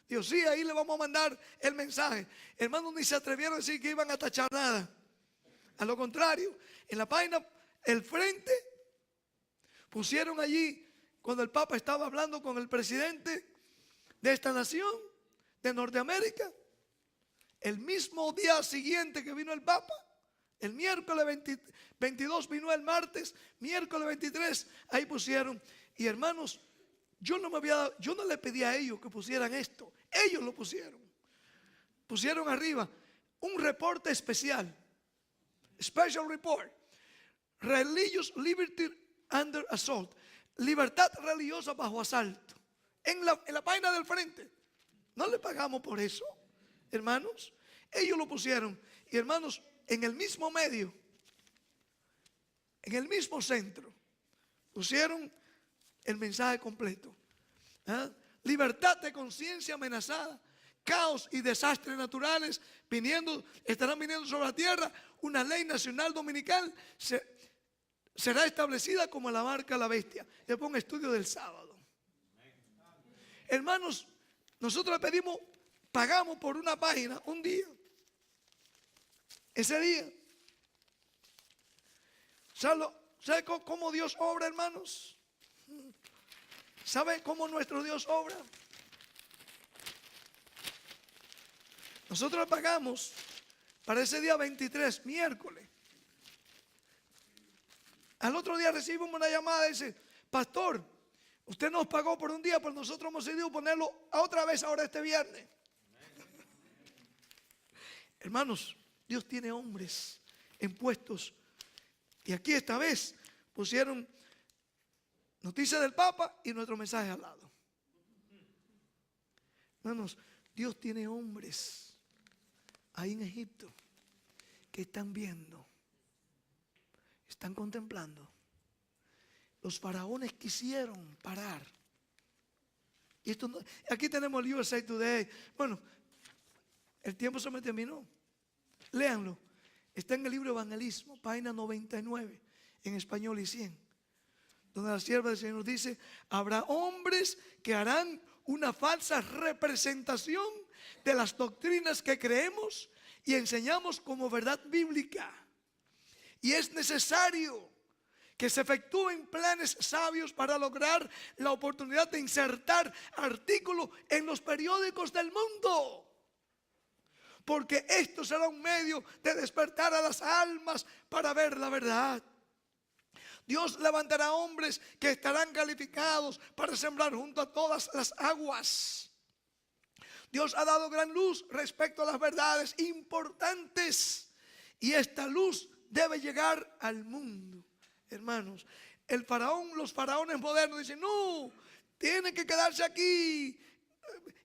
Dios, sí, ahí le vamos a mandar el mensaje. Hermanos, ni se atrevieron a decir que iban a tachar nada. A lo contrario, en la página, el frente, pusieron allí, cuando el Papa estaba hablando con el presidente de esta nación, de Norteamérica, el mismo día siguiente que vino el Papa, el miércoles 22 vino el martes, miércoles 23, ahí pusieron. Y hermanos, yo no le pedí a ellos que pusieran esto, ellos lo pusieron. Pusieron arriba un reporte especial, special report, Religious Liberty Under Assault, libertad religiosa bajo asalto, en la página del frente. No le pagamos por eso, hermanos. Ellos lo pusieron. Y hermanos, en el mismo medio, en el mismo centro, pusieron el mensaje completo. ¿Ah? Libertad de conciencia amenazada, caos y desastres naturales estarán viniendo sobre la tierra. Una ley nacional dominical será establecida como la marca de la bestia. Le pongo estudio del sábado. Hermanos, nosotros le pagamos por una página un día. Ese día. ¿Sabe cómo Dios obra, hermanos? ¿Sabe cómo nuestro Dios obra? Nosotros le pagamos para ese día 23, miércoles. Al otro día recibimos una llamada y dice, pastor, usted nos pagó por un día, pero nosotros hemos decidido ponerlo otra vez ahora este viernes. Hermanos, Dios tiene hombres en puestos. Y aquí esta vez pusieron noticias del Papa y nuestro mensaje al lado. Hermanos, Dios tiene hombres ahí en Egipto que están viendo, están contemplando. Los faraones quisieron parar. Y esto no, aquí tenemos el USA Today. Bueno, el tiempo se me terminó. Léanlo. Está en el libro Evangelismo, página 99, en español y 100. Donde la sierva del Señor dice, habrá hombres que harán una falsa representación de las doctrinas que creemos y enseñamos como verdad bíblica. Y es necesario que se efectúen planes sabios para lograr la oportunidad de insertar artículos en los periódicos del mundo. Porque esto será un medio de despertar a las almas para ver la verdad. Dios levantará hombres que estarán calificados para sembrar junto a todas las aguas. Dios ha dado gran luz respecto a las verdades importantes. Y esta luz debe llegar al mundo. Hermanos, los faraones modernos dicen, no, tienen que quedarse aquí.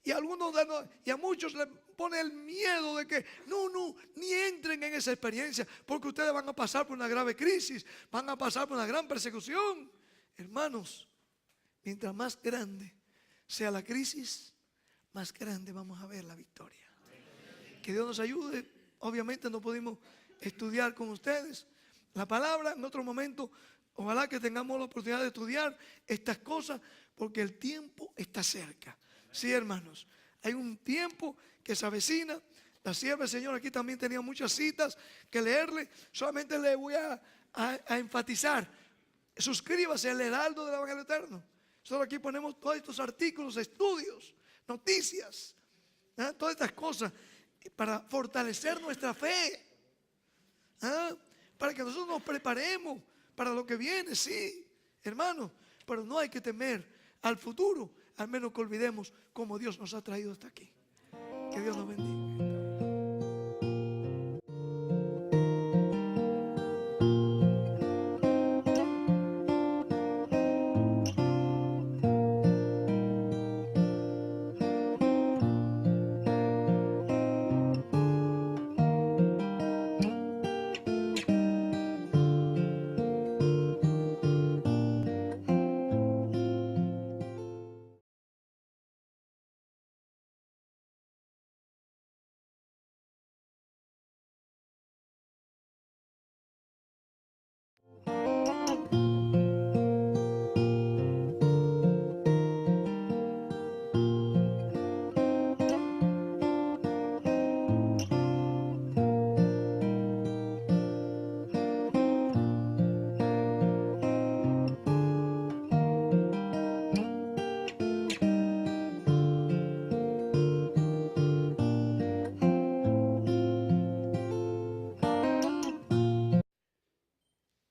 Y a muchos les pone el miedo de que no, ni entren en esa experiencia, porque ustedes van a pasar por una grave crisis, van a pasar por una gran persecución. Hermanos, mientras más grande sea la crisis, más grande vamos a ver la victoria. Que Dios nos ayude. Obviamente no pudimos estudiar con ustedes, la palabra. En otro momento, ojalá que tengamos la oportunidad de estudiar estas cosas, porque el tiempo está cerca. Sí, hermanos, hay un tiempo que se avecina. La sierva del Señor aquí también tenía muchas citas que leerle. Solamente le voy a enfatizar: suscríbase al Heraldo del Evangelio Eterno. Solo aquí ponemos todos estos artículos, estudios, noticias, todas estas cosas para fortalecer nuestra fe, para que nosotros nos preparemos para lo que viene. Sí, hermanos, pero no hay que temer al futuro, al menos que olvidemos cómo Dios nos ha traído hasta aquí. Que Dios nos bendiga.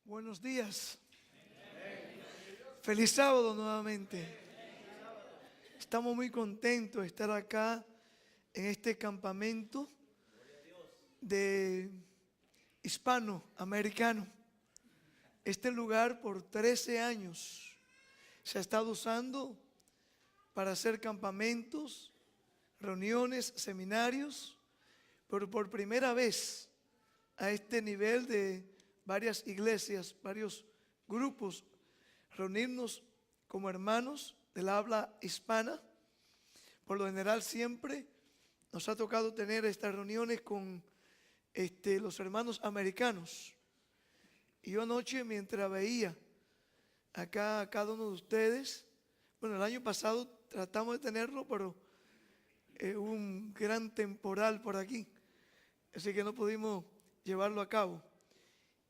Buenos días. Feliz sábado nuevamente. Estamos muy contentos de estar acá en este campamento de hispanoamericano. Este lugar por 13 años se ha estado usando para hacer campamentos, reuniones, seminarios, pero por primera vez a este nivel de varias iglesias, varios grupos, reunirnos como hermanos del habla hispana. Por lo general siempre nos ha tocado tener estas reuniones con los hermanos americanos. Y yo anoche, mientras veía acá a cada uno de ustedes, bueno, el año pasado tratamos de tenerlo, pero hubo un gran temporal por aquí, así que no pudimos llevarlo a cabo.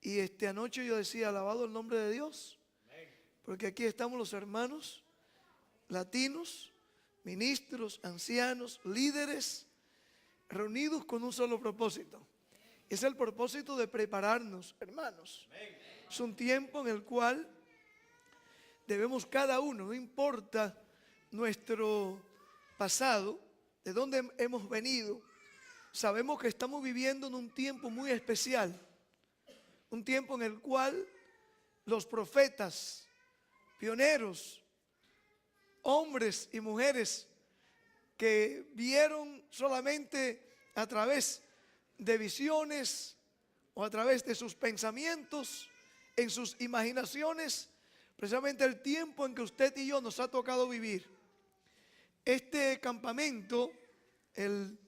Y anoche yo decía: alabado el nombre de Dios, porque aquí estamos los hermanos latinos, ministros, ancianos, líderes, reunidos con un solo propósito. Es el propósito de prepararnos, hermanos. Es un tiempo en el cual debemos cada uno, no importa nuestro pasado, de dónde hemos venido, sabemos que estamos viviendo en un tiempo muy especial. Un tiempo en el cual los profetas, pioneros, hombres y mujeres que vieron solamente a través de visiones o a través de sus pensamientos, en sus imaginaciones, precisamente el tiempo en que usted y yo nos ha tocado vivir. Este campamento, el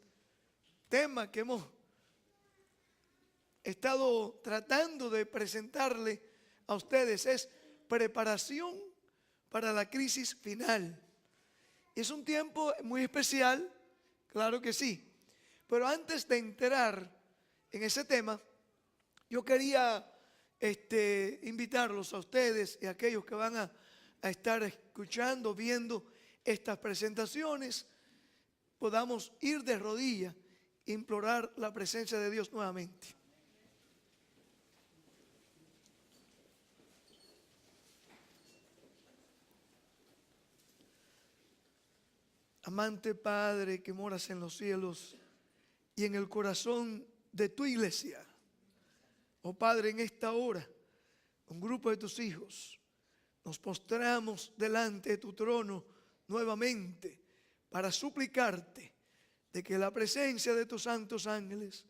tema que hemos estado tratando de presentarle a ustedes es preparación para la crisis final. Es un tiempo muy especial, claro que sí, pero antes de entrar en ese tema, yo quería invitarlos a ustedes y a aquellos que van a estar escuchando, viendo estas presentaciones, podamos ir de rodillas e implorar la presencia de Dios nuevamente. Amante Padre que moras en los cielos y en el corazón de tu iglesia, oh Padre, en esta hora, un grupo de tus hijos, nos postramos delante de tu trono nuevamente para suplicarte de que la presencia de tus santos ángeles,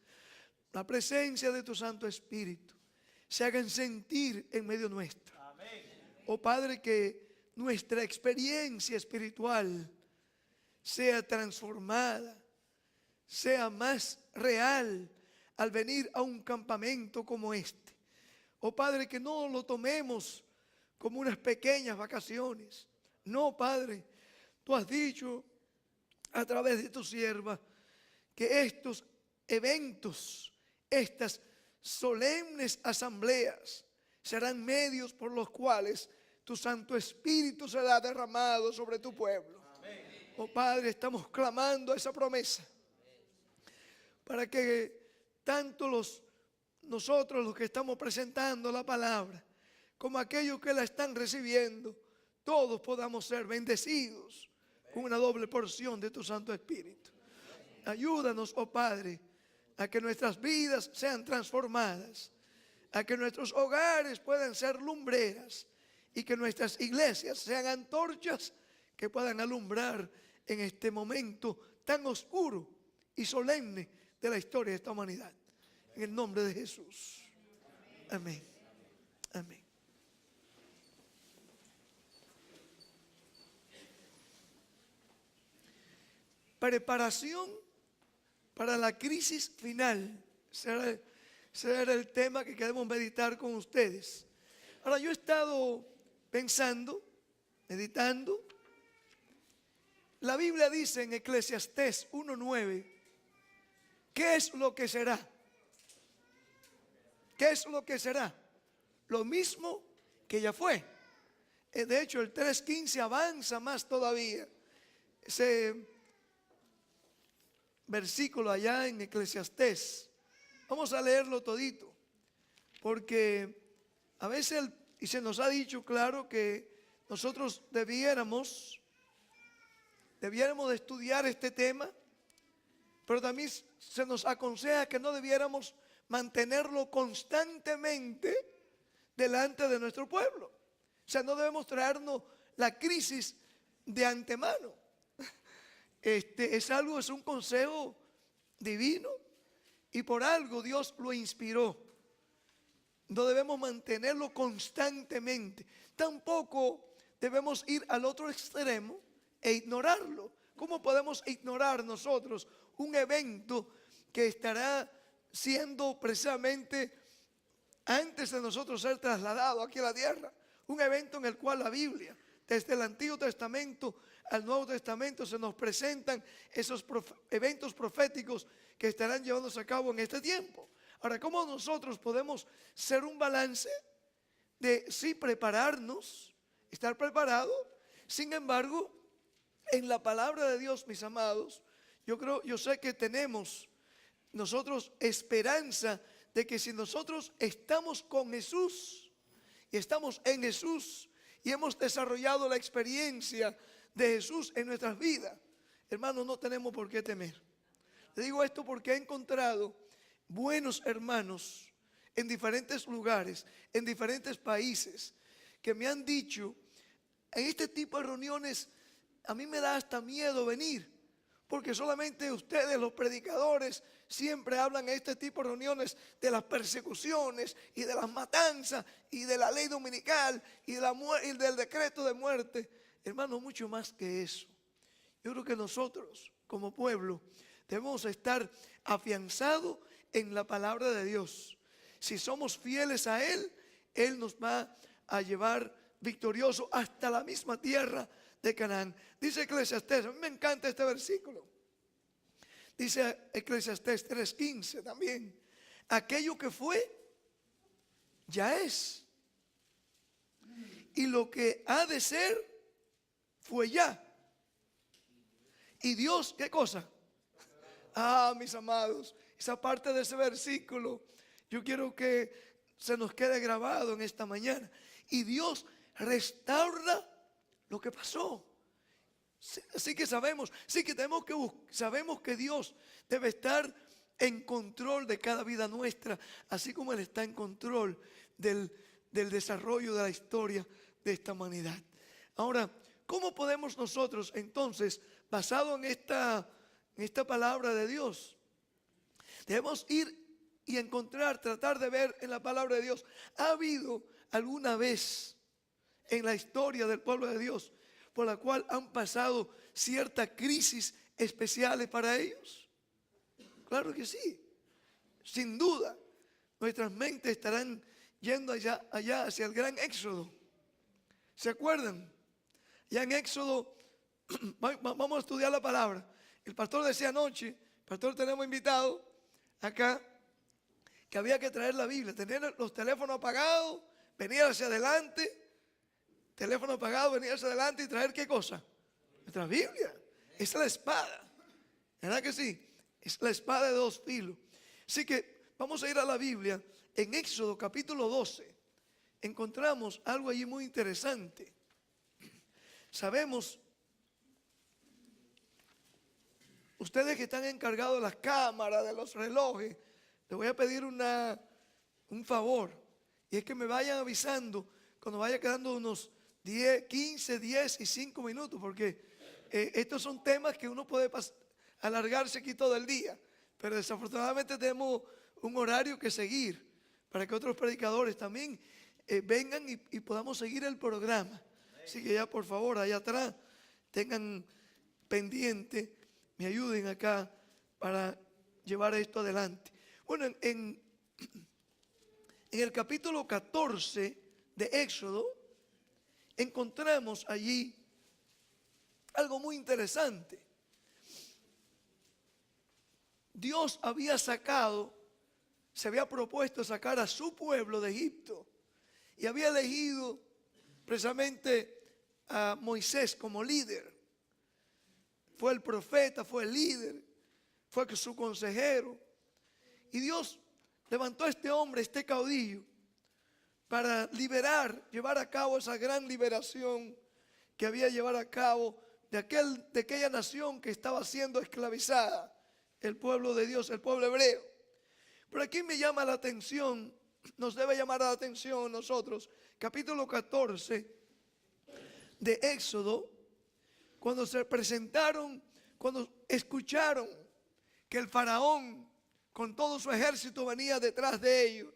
la presencia de tu Santo Espíritu, se hagan sentir en medio nuestro. Amén. Oh Padre, que nuestra experiencia espiritual sea transformada, sea más real al venir a un campamento como este. Oh Padre, que no lo tomemos como unas pequeñas vacaciones. No, Padre, tú has dicho a través de tu sierva que estos eventos, estas solemnes asambleas, serán medios por los cuales tu Santo Espíritu será derramado sobre tu pueblo. Amén. Oh Padre, estamos clamando esa promesa para que tanto nosotros los que estamos presentando la palabra, como aquellos que la están recibiendo, todos podamos ser bendecidos con una doble porción de tu Santo Espíritu. Ayúdanos, oh Padre, a que nuestras vidas sean transformadas, a que nuestros hogares puedan ser lumbreras y que nuestras iglesias sean antorchas que puedan alumbrar en este momento tan oscuro y solemne de la historia de esta humanidad. En el nombre de Jesús. Amén. Amén. Preparación para la crisis final. Será el tema que queremos meditar con ustedes. Ahora, yo he estado pensando, meditando. La Biblia dice en Eclesiastés 1:9, ¿qué es lo que será? ¿Qué es lo que será? Lo mismo que ya fue. De hecho, el 3:15 avanza más todavía. Ese versículo allá en Eclesiastés. Vamos a leerlo todito, porque a veces, y se nos ha dicho claro que nosotros debiéramos de estudiar este tema, pero también se nos aconseja que no debiéramos mantenerlo constantemente delante de nuestro pueblo. O sea, no debemos traernos la crisis de antemano. Es un consejo divino y por algo Dios lo inspiró. No debemos mantenerlo constantemente. Tampoco debemos ir al otro extremo e ignorarlo. ¿Cómo podemos ignorar nosotros un evento que estará siendo precisamente antes de nosotros ser trasladados aquí a la tierra? Un evento en el cual la Biblia, desde el Antiguo Testamento al Nuevo Testamento, se nos presentan esos eventos proféticos que estarán llevándose a cabo en este tiempo. Ahora, ¿cómo nosotros podemos ser un balance de sí prepararnos, estar preparados? Sin embargo, en la palabra de Dios, mis amados, yo sé que tenemos nosotros esperanza de que si nosotros estamos con Jesús y estamos en Jesús y hemos desarrollado la experiencia de Jesús en nuestras vidas, hermanos, no tenemos por qué temer. Le digo esto porque he encontrado buenos hermanos en diferentes lugares, en diferentes países, que me han dicho, en este tipo de reuniones a mí me da hasta miedo venir, porque solamente ustedes, los predicadores, siempre hablan en este tipo de reuniones de las persecuciones y de las matanzas y de la ley dominical y del decreto de muerte. Hermano, mucho más que eso. Yo creo que nosotros, como pueblo, debemos estar afianzados en la palabra de Dios. Si somos fieles a Él, Él nos va a llevar victorioso hasta la misma tierra de Canaán. Dice Eclesiastés, a mí me encanta este versículo. Dice Eclesiastés 3:15 también. Aquello que fue, ya es. Y lo que ha de ser, fue ya. Y Dios, ¿qué cosa? Mis amados, esa parte de ese versículo, yo quiero que se nos quede grabado en esta mañana. Y Dios restaura lo que pasó. Así que sabemos que Dios debe estar en control de cada vida nuestra, así como Él está en control del desarrollo de la historia de esta humanidad. Ahora, ¿cómo podemos nosotros entonces, basado en esta palabra de Dios, debemos ir y tratar de ver en la palabra de Dios, ¿ha habido alguna vez en la historia del pueblo de Dios por la cual han pasado ciertas crisis especiales para ellos? Claro que sí, sin duda. Nuestras mentes estarán yendo allá hacia el gran Éxodo. ¿Se acuerdan? Ya en Éxodo, vamos a estudiar la palabra. El pastor decía anoche, pastor, tenemos invitado acá, que había que traer la Biblia, tener los teléfonos apagados, venir hacia adelante, teléfono apagado, venir hacia adelante y traer ¿qué cosa? Nuestra Biblia. Esa es la espada, ¿verdad que sí? Es la espada de dos filos. Así que vamos a ir a la Biblia. En Éxodo capítulo 12 encontramos algo allí muy interesante. Sabemos, ustedes que están encargados de las cámaras, de los relojes, les voy a pedir un favor, y es que me vayan avisando cuando vaya quedando unos 10, 15, 10 y 5 minutos, porque estos son temas que uno puede alargarse aquí todo el día, pero desafortunadamente tenemos un horario que seguir para que otros predicadores también vengan y podamos seguir el programa. Así que ya por favor, allá atrás, tengan pendiente, me ayuden acá para llevar esto adelante. Bueno, en el capítulo 14 de Éxodo, encontramos allí algo muy interesante. Dios había se había propuesto sacar a su pueblo de Egipto y había elegido precisamente a Moisés como líder. Fue el profeta, fue el líder, fue su consejero. Y Dios levantó a este hombre, este caudillo, para llevar a cabo esa gran liberación que había llevar a cabo de aquella nación que estaba siendo esclavizada, el pueblo de Dios, el pueblo hebreo. Pero aquí me llama la atención, nos debe llamar la atención nosotros, capítulo 14 de Éxodo, cuando se presentaron, cuando escucharon que el faraón con todo su ejército venía detrás de ellos.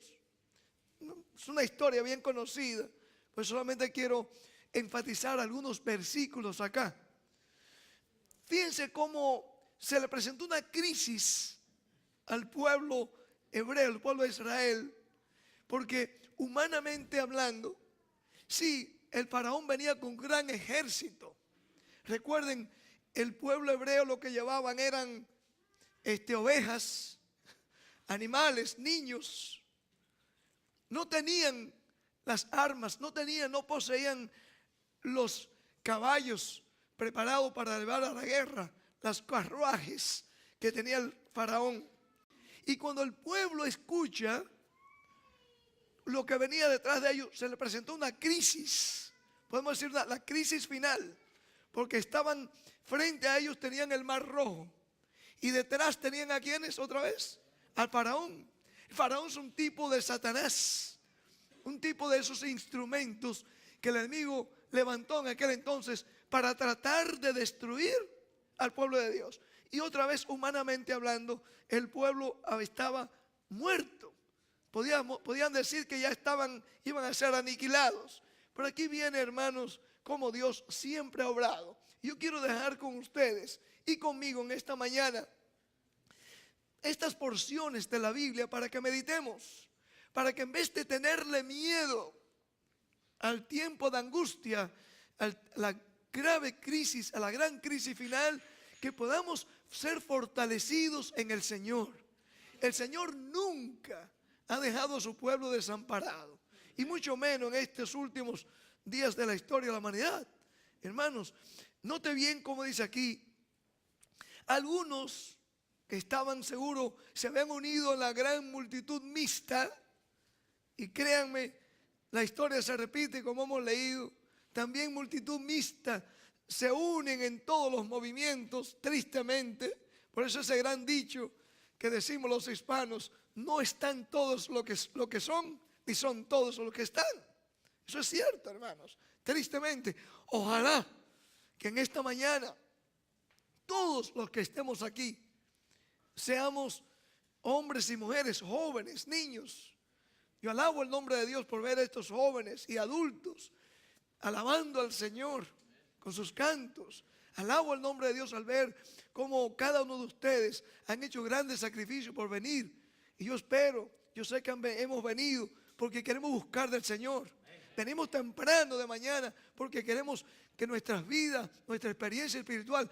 Es una historia bien conocida, pues solamente quiero enfatizar algunos versículos acá. Fíjense cómo se le presentó una crisis al pueblo hebreo, al pueblo de Israel, porque humanamente hablando, sí, el faraón venía con gran ejército. Recuerden, el pueblo hebreo lo que llevaban eran ovejas, animales, niños. No tenían las armas, no poseían los caballos preparados para llevar a la guerra, las carruajes que tenía el faraón. Y cuando el pueblo escucha lo que venía detrás de ellos, se le presentó una crisis, podemos decir la crisis final, porque estaban frente a ellos, tenían el Mar Rojo, y detrás tenían ¿a quiénes otra vez? Al faraón. El faraón es un tipo de Satanás, un tipo de esos instrumentos que el enemigo levantó en aquel entonces para tratar de destruir al pueblo de Dios. Y otra vez, humanamente hablando, el pueblo estaba muerto. Podían decir que ya iban a ser aniquilados. Pero aquí viene, hermanos, como Dios siempre ha obrado. Yo quiero dejar con ustedes y conmigo en esta mañana estas porciones de la Biblia para que meditemos, para que en vez de tenerle miedo al tiempo de angustia, a la grave crisis, a la gran crisis final, que podamos ser fortalecidos en el Señor. El Señor nunca ha dejado a su pueblo desamparado, y mucho menos en estos últimos días de la historia de la humanidad. Hermanos, note bien cómo dice aquí, algunos que estaban seguros se habían unido a la gran multitud mixta, y créanme, la historia se repite como hemos leído, también multitud mixta se unen en todos los movimientos, tristemente. Por eso ese gran dicho que decimos los hispanos, no están todos lo que son, ni son todos lo que están. Eso es cierto, hermanos, tristemente. Ojalá que en esta mañana todos los que estemos aquí seamos hombres y mujeres, jóvenes, niños. Yo alabo el nombre de Dios por ver a estos jóvenes y adultos alabando al Señor con sus cantos. Alabo el nombre de Dios al ver cómo cada uno de ustedes han hecho grandes sacrificios por venir. Y yo espero, yo sé que hemos venido porque queremos buscar del Señor. Venimos temprano de mañana porque queremos que nuestras vidas, nuestra experiencia espiritual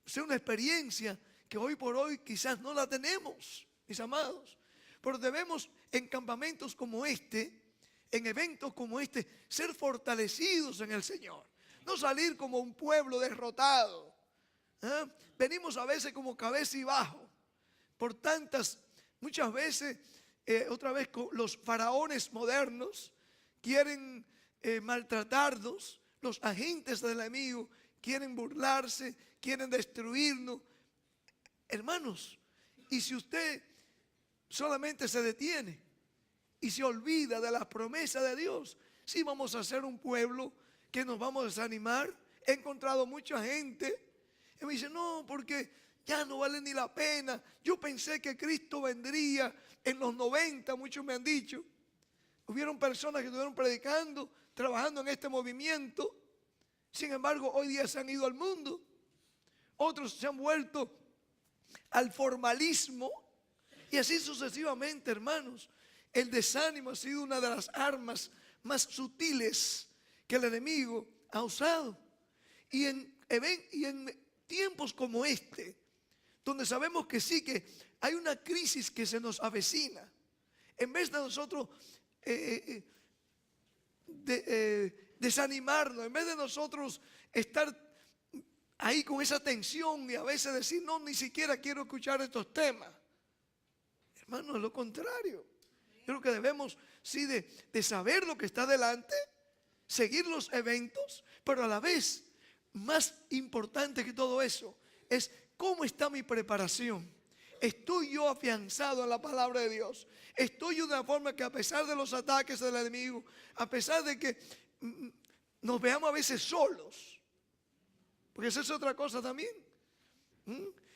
sea una experiencia que hoy por hoy quizás no la tenemos, mis amados. Pero debemos en campamentos como este, en eventos como este, ser fortalecidos en el Señor. No salir como un pueblo derrotado. Venimos a veces como cabeza y bajo. Por muchas veces, otra vez los faraones modernos quieren maltratarnos. Los agentes del enemigo quieren burlarse, quieren destruirnos. Hermanos, y si usted solamente se detiene y se olvida de las promesas de Dios, sí vamos a ser un pueblo que nos vamos a desanimar. He encontrado mucha gente y me dice, no, porque ya no vale ni la pena. Yo pensé que Cristo vendría en los 90, muchos me han dicho. Hubieron personas que estuvieron predicando, trabajando en este movimiento. Sin embargo, hoy día se han ido al mundo. Otros se han vuelto al formalismo. Y así sucesivamente, hermanos. El desánimo ha sido una de las armas más sutiles que el enemigo ha usado. Y en tiempos como este, donde sabemos que sí, que hay una crisis que se nos avecina, en vez de nosotros desanimarnos, en vez de nosotros estar ahí con esa tensión y a veces decir, no, ni siquiera quiero escuchar estos temas. Hermano, es lo contrario. Yo creo que debemos, sí, de saber lo que está delante, seguir los eventos, pero a la vez, más importante que todo eso, es cómo está mi preparación. ¿Estoy yo afianzado en la palabra de Dios? ¿Estoy yo de una forma que a pesar de los ataques del enemigo, a pesar de que nos veamos a veces solos, porque esa es otra cosa también?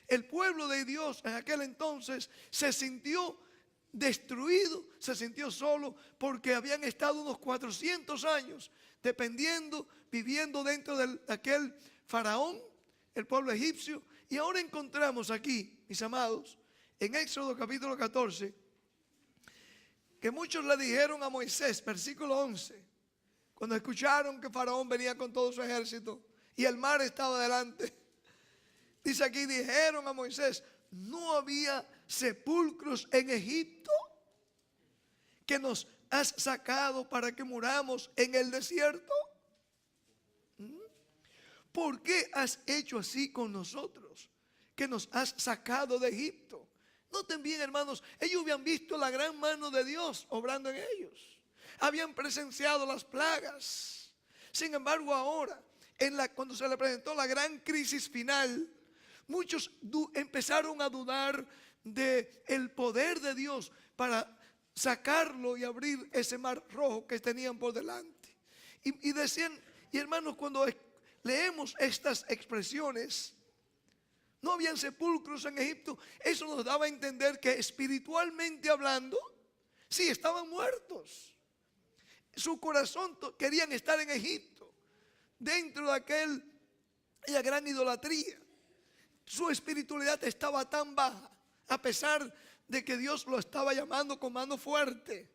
El pueblo de Dios en aquel entonces se sintió destruido, se sintió solo porque habían estado unos 400 años dependiendo, viviendo dentro de aquel faraón, el pueblo egipcio. Y ahora encontramos aquí, mis amados, en Éxodo capítulo 14, que muchos le dijeron a Moisés, versículo 11, cuando escucharon que Faraón venía con todo su ejército y el mar estaba delante. Dice aquí, dijeron a Moisés, ¿no había sepulcros en Egipto que nos has sacado para que muramos en el desierto? ¿Por qué has hecho así con nosotros, que nos has sacado de Egipto? Noten bien, hermanos, ellos habían visto la gran mano de Dios obrando en ellos. Habían presenciado las plagas. Sin embargo, ahora, cuando se le presentó la gran crisis final, muchos empezaron a dudar del poder de Dios para sacarlo y abrir ese mar rojo que tenían por delante. Y decían, y hermanos, cuando leemos estas expresiones, no habían sepulcros en Egipto, eso nos daba a entender que espiritualmente hablando, sí, estaban muertos. Su corazón querían estar en Egipto, dentro de aquella gran idolatría. Su espiritualidad estaba tan baja, a pesar de que Dios lo estaba llamando con mano fuerte.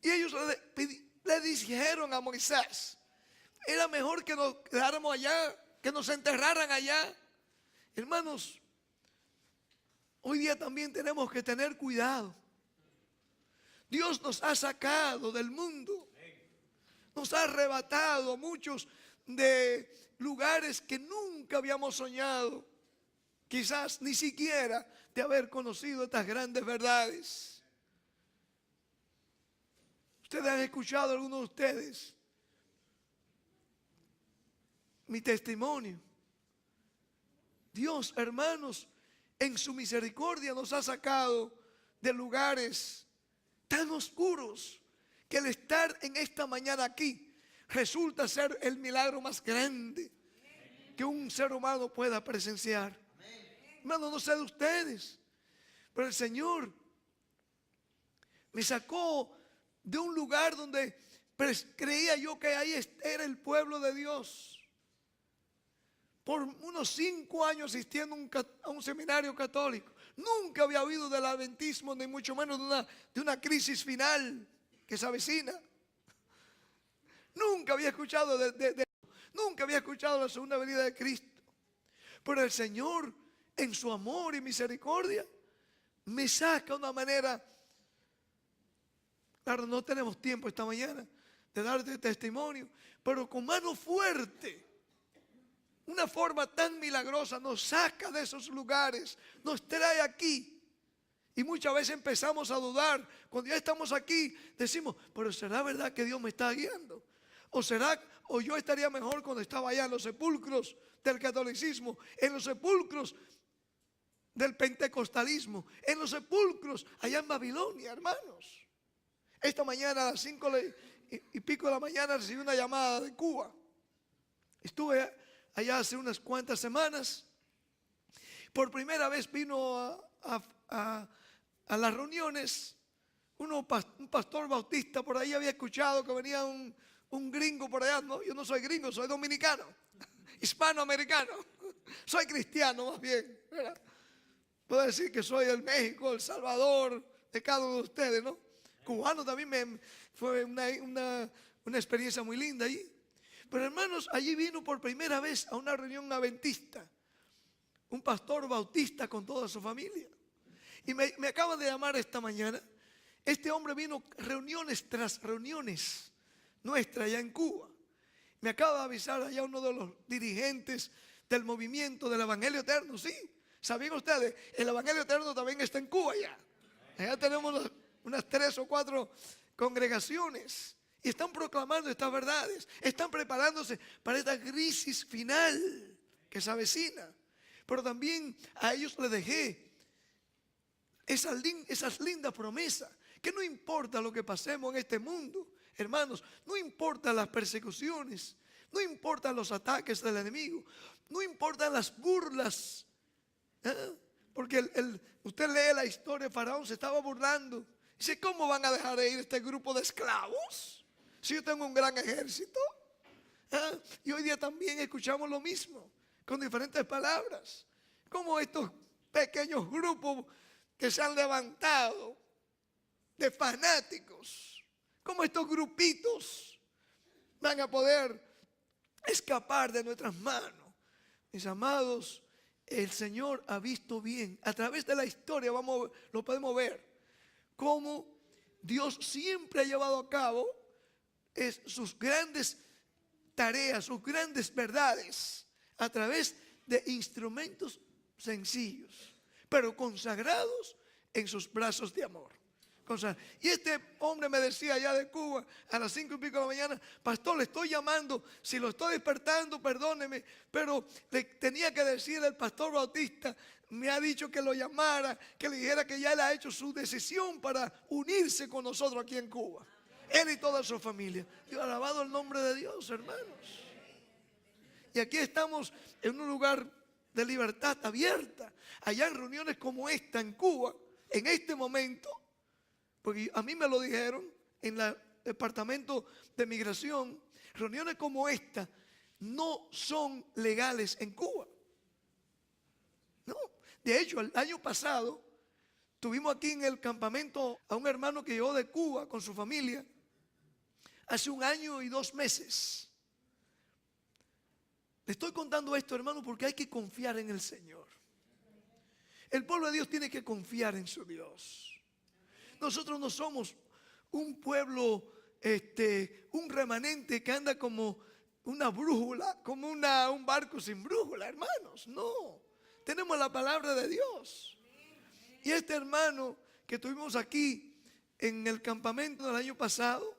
Y ellos le dijeron a Moisés, era mejor que nos quedáramos allá, que nos enterraran allá. Hermanos, hoy día también tenemos que tener cuidado. Dios nos ha sacado del mundo, nos ha arrebatado a muchos de lugares que nunca habíamos soñado, quizás ni siquiera de haber conocido estas grandes verdades. Ustedes han escuchado, algunos de ustedes, mi testimonio. Dios, hermanos, en su misericordia nos ha sacado de lugares tan oscuros que el estar en esta mañana aquí resulta ser el milagro más grande que un ser humano pueda presenciar. Hermano, no sé de ustedes, pero el Señor me sacó de un lugar donde creía yo que ahí era el pueblo de Dios. Por unos 5 años asistiendo a un seminario católico, Nunca había oído del adventismo, ni mucho menos de una crisis final que se avecina. Nunca había escuchado nunca había escuchado la segunda venida de Cristo. Pero el Señor, en su amor y misericordia, me saca de una manera. Claro, no tenemos tiempo esta mañana de darte testimonio, pero con mano fuerte, una forma tan milagrosa, nos saca de esos lugares, nos trae aquí. Y muchas veces empezamos a dudar. Cuando ya estamos aquí, decimos, pero ¿será verdad que Dios me está guiando? ¿O yo estaría mejor cuando estaba allá en los sepulcros del catolicismo, en los sepulcros del pentecostalismo, en los sepulcros allá en Babilonia, hermanos? Esta mañana a las 5:00 de la mañana recibí una llamada de Cuba. Estuve allá hace unas cuantas semanas. Por primera vez vino a las reuniones un pastor bautista. Por ahí había escuchado que venía un gringo por allá. No, yo no soy gringo, soy dominicano, hispanoamericano. Soy cristiano más bien, ¿verdad? Puedo decir que soy del México, El Salvador, de cada uno de ustedes, ¿no? Cubano también fue una experiencia muy linda allí. Pero hermanos, allí vino por primera vez a una reunión adventista un pastor bautista con toda su familia. Y me acaban de llamar esta mañana. Este hombre vino reuniones tras reuniones nuestras allá en Cuba. Me acaba de avisar allá uno de los dirigentes del movimiento del Evangelio Eterno. Sí, ¿sabían ustedes? El Evangelio Eterno también está en Cuba ya. Allá tenemos unas 3 o 4 congregaciones. Y están proclamando estas verdades. Están preparándose para esta crisis final que se avecina. Pero también a ellos les dejé esas lindas promesas. Que no importa lo que pasemos en este mundo, hermanos, no importan las persecuciones, no importan los ataques del enemigo, no importan las burlas. Porque usted lee la historia, Faraón se estaba burlando. Dice, ¿cómo van a dejar de ir este grupo de esclavos si yo tengo un gran ejército? Y hoy día también escuchamos lo mismo, con diferentes palabras. Como estos pequeños grupos que se han levantado de fanáticos, como estos grupitos van a poder escapar de nuestras manos. Mis amados, el Señor ha visto bien. A través de la historia lo podemos ver cómo Dios siempre ha llevado a cabo sus grandes tareas, sus grandes verdades a través de instrumentos sencillos, pero consagrados en sus brazos de amor. Y este hombre me decía allá de Cuba a las 5:00 de la mañana, pastor, le estoy llamando, si lo estoy despertando, perdóneme, pero le tenía que decir el pastor Bautista, me ha dicho que lo llamara, que le dijera que ya él ha hecho su decisión para unirse con nosotros aquí en Cuba. Él y toda su familia. Dios, alabado el nombre de Dios, hermanos. Y aquí estamos en un lugar de libertad abierta. Allá en reuniones como esta en Cuba, en este momento, porque a mí me lo dijeron en el departamento de migración, reuniones como esta no son legales en Cuba. No, de hecho el año pasado tuvimos aquí en el campamento a un hermano que llegó de Cuba con su familia hace 1 año y 2 meses. Le estoy contando esto, hermano, porque hay que confiar en el Señor. El pueblo de Dios tiene que confiar en su Dios. Nosotros no somos un pueblo, un remanente que anda como una brújula, como un barco sin brújula, hermanos. No, tenemos la palabra de Dios. Y este hermano que tuvimos aquí en el campamento del año pasado,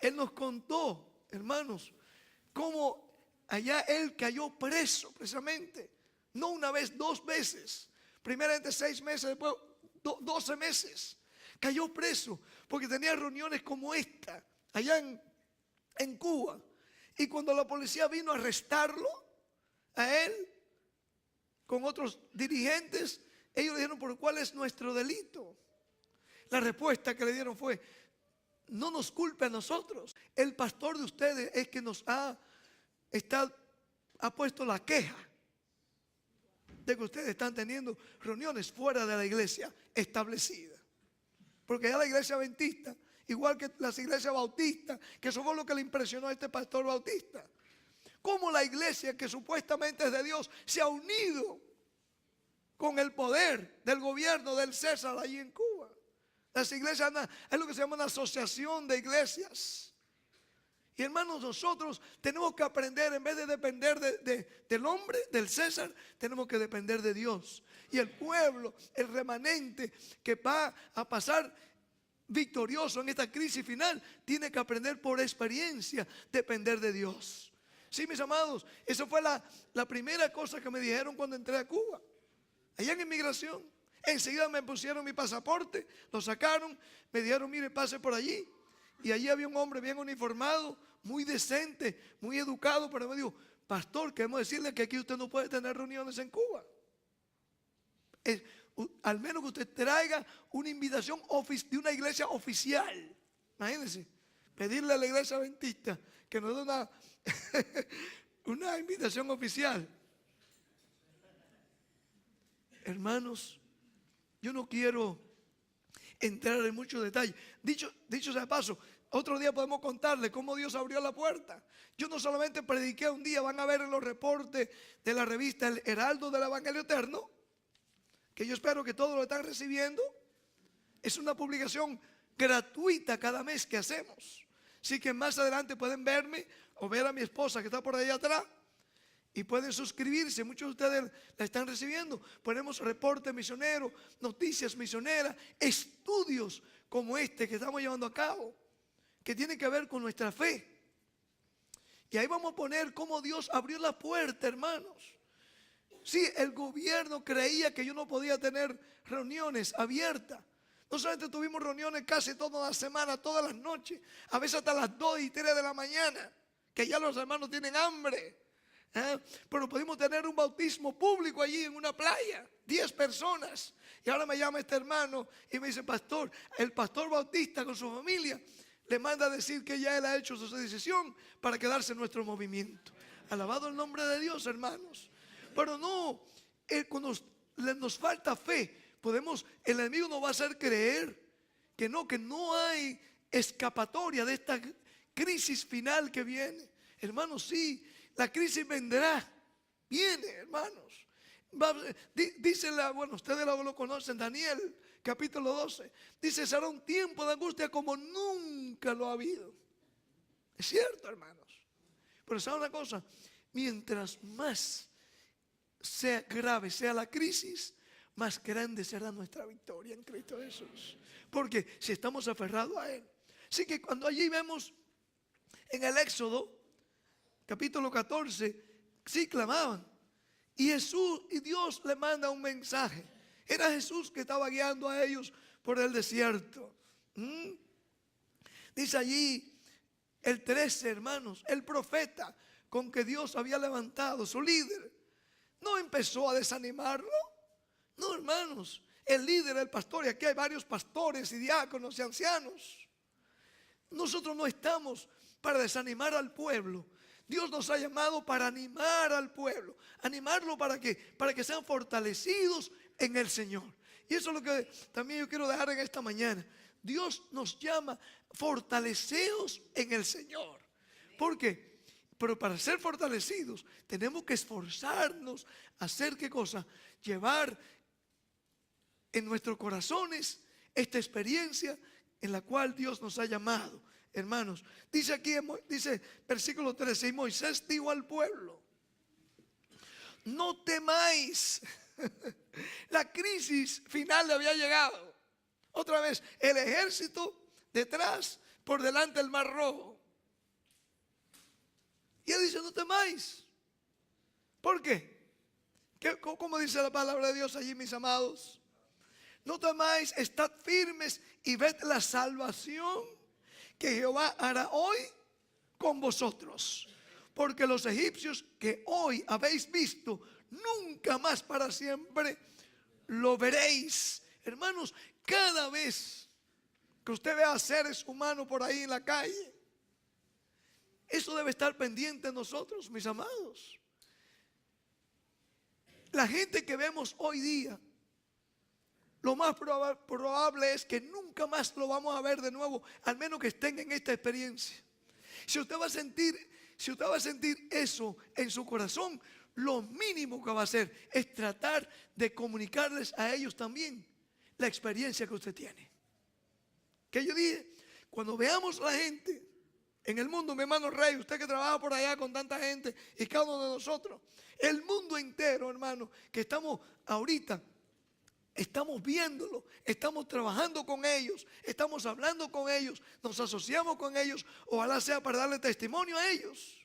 él nos contó, hermanos, cómo allá él cayó preso precisamente. No una vez, 2 veces. Primeramente 6 meses, después 12 meses. Cayó preso porque tenía reuniones como esta allá en Cuba. Y cuando la policía vino a arrestarlo, a él, con otros dirigentes, ellos le dijeron, ¿por cuál es nuestro delito? La respuesta que le dieron fue, no nos culpe a nosotros. El pastor de ustedes es que nos ha puesto la queja. de que ustedes están teniendo reuniones fuera de la iglesia establecida. Porque ya la iglesia adventista, igual que las iglesias bautistas, que eso fue lo que le impresionó a este pastor bautista, cómo la iglesia que supuestamente es de Dios se ha unido con el poder del gobierno del César allí en Cuba. Las iglesias es lo que se llama una asociación de iglesias. Y hermanos, nosotros tenemos que aprender, en vez de depender del hombre, del César, tenemos que depender de Dios. Y el pueblo, el remanente que va a pasar victorioso en esta crisis final, tiene que aprender por experiencia, depender de Dios. Sí, mis amados, esa fue la primera cosa que me dijeron cuando entré a Cuba. Allá en inmigración, enseguida me pusieron mi pasaporte, lo sacaron, me dijeron, mire, pase por allí. Y allí había un hombre bien uniformado, muy decente, muy educado, pero me dijo, pastor, queremos decirle que aquí usted no puede tener reuniones en Cuba. Al menos que usted traiga una invitación de una iglesia oficial. Imagínense, pedirle a la iglesia adventista que nos dé una invitación oficial. Hermanos, yo no quiero entrar en muchos detalles. Dicho sea de paso, otro día podemos contarle cómo Dios abrió la puerta. Yo no solamente prediqué un día, van a ver en los reportes de la revista El Heraldo del Evangelio Eterno, que yo espero que todos lo están recibiendo. Es una publicación gratuita cada mes que hacemos. Así que más adelante pueden verme o ver a mi esposa que está por allá atrás. Y pueden suscribirse, muchos de ustedes la están recibiendo. Ponemos reportes misioneros, noticias misioneras, estudios como este que estamos llevando a cabo, que tienen que ver con nuestra fe. Y ahí vamos a poner cómo Dios abrió la puerta, hermanos. Sí, el gobierno creía que yo no podía tener reuniones abiertas. No solamente tuvimos reuniones casi toda la semana, todas las noches, a veces hasta las 2 y 3 de la mañana, que ya los hermanos tienen hambre. Pero pudimos tener un bautismo público allí en una playa, 10 personas. Y ahora me llama este hermano y me dice, pastor, el pastor bautista con su familia le manda a decir que ya él ha hecho su decisión para quedarse en nuestro movimiento. Alabado el nombre de Dios, hermanos. Pero no, cuando nos falta fe, el enemigo nos va a hacer creer que no hay escapatoria de esta crisis final que viene. Hermanos, sí, la crisis vendrá, viene, hermanos. Dice ustedes lo conocen, Daniel, capítulo 12. Dice, será un tiempo de angustia como nunca lo ha habido. Es cierto, hermanos. Pero ¿saben una cosa? Mientras más sea grave sea la crisis, más grande será nuestra victoria en Cristo Jesús. Porque si estamos aferrados a Él. Así que cuando allí vemos en el Éxodo, capítulo 14, sí clamaban. Y Dios le manda un mensaje. Era Jesús que estaba guiando a ellos por el desierto. Dice allí el 13, hermanos, el profeta con que Dios había levantado, su líder, no empezó a desanimarlo. No, hermanos, el líder, el pastor, y aquí hay varios pastores y diáconos y ancianos. Nosotros no estamos para desanimar al pueblo. Dios nos ha llamado para animar al pueblo, animarlo para que sean fortalecidos en el Señor. Y eso es lo que también yo quiero dejar en esta mañana. Dios nos llama fortaleceos en el Señor. ¿Por qué? Pero para ser fortalecidos tenemos que esforzarnos a hacer ¿qué cosa? Llevar en nuestros corazones esta experiencia en la cual Dios nos ha llamado. Hermanos, dice aquí, dice versículo 13, y Moisés dijo al pueblo, no temáis. La crisis final le había llegado. Otra vez, el ejército detrás, por delante el mar rojo. Y él dice, no temáis. ¿Por qué? ¿Cómo dice la palabra de Dios allí, mis amados? No temáis, estad firmes y ved la salvación que Jehová hará hoy con vosotros. Porque los egipcios que hoy habéis visto, nunca más para siempre lo veréis. Hermanos, cada vez que usted vea seres humanos por ahí en la calle, eso debe estar pendiente de nosotros, mis amados. La gente que vemos hoy día, lo más probable es que nunca más lo vamos a ver de nuevo, al menos que estén en esta experiencia. Si usted va a sentir eso en su corazón, lo mínimo que va a hacer es tratar de comunicarles a ellos también la experiencia que usted tiene. Que yo dije, cuando veamos a la gente en el mundo, mi hermano Rey, usted que trabaja por allá con tanta gente y cada uno de nosotros, el mundo entero, hermano, que estamos ahorita, estamos viéndolo, estamos trabajando con ellos, estamos hablando con ellos, nos asociamos con ellos, ojalá sea para darle testimonio a ellos.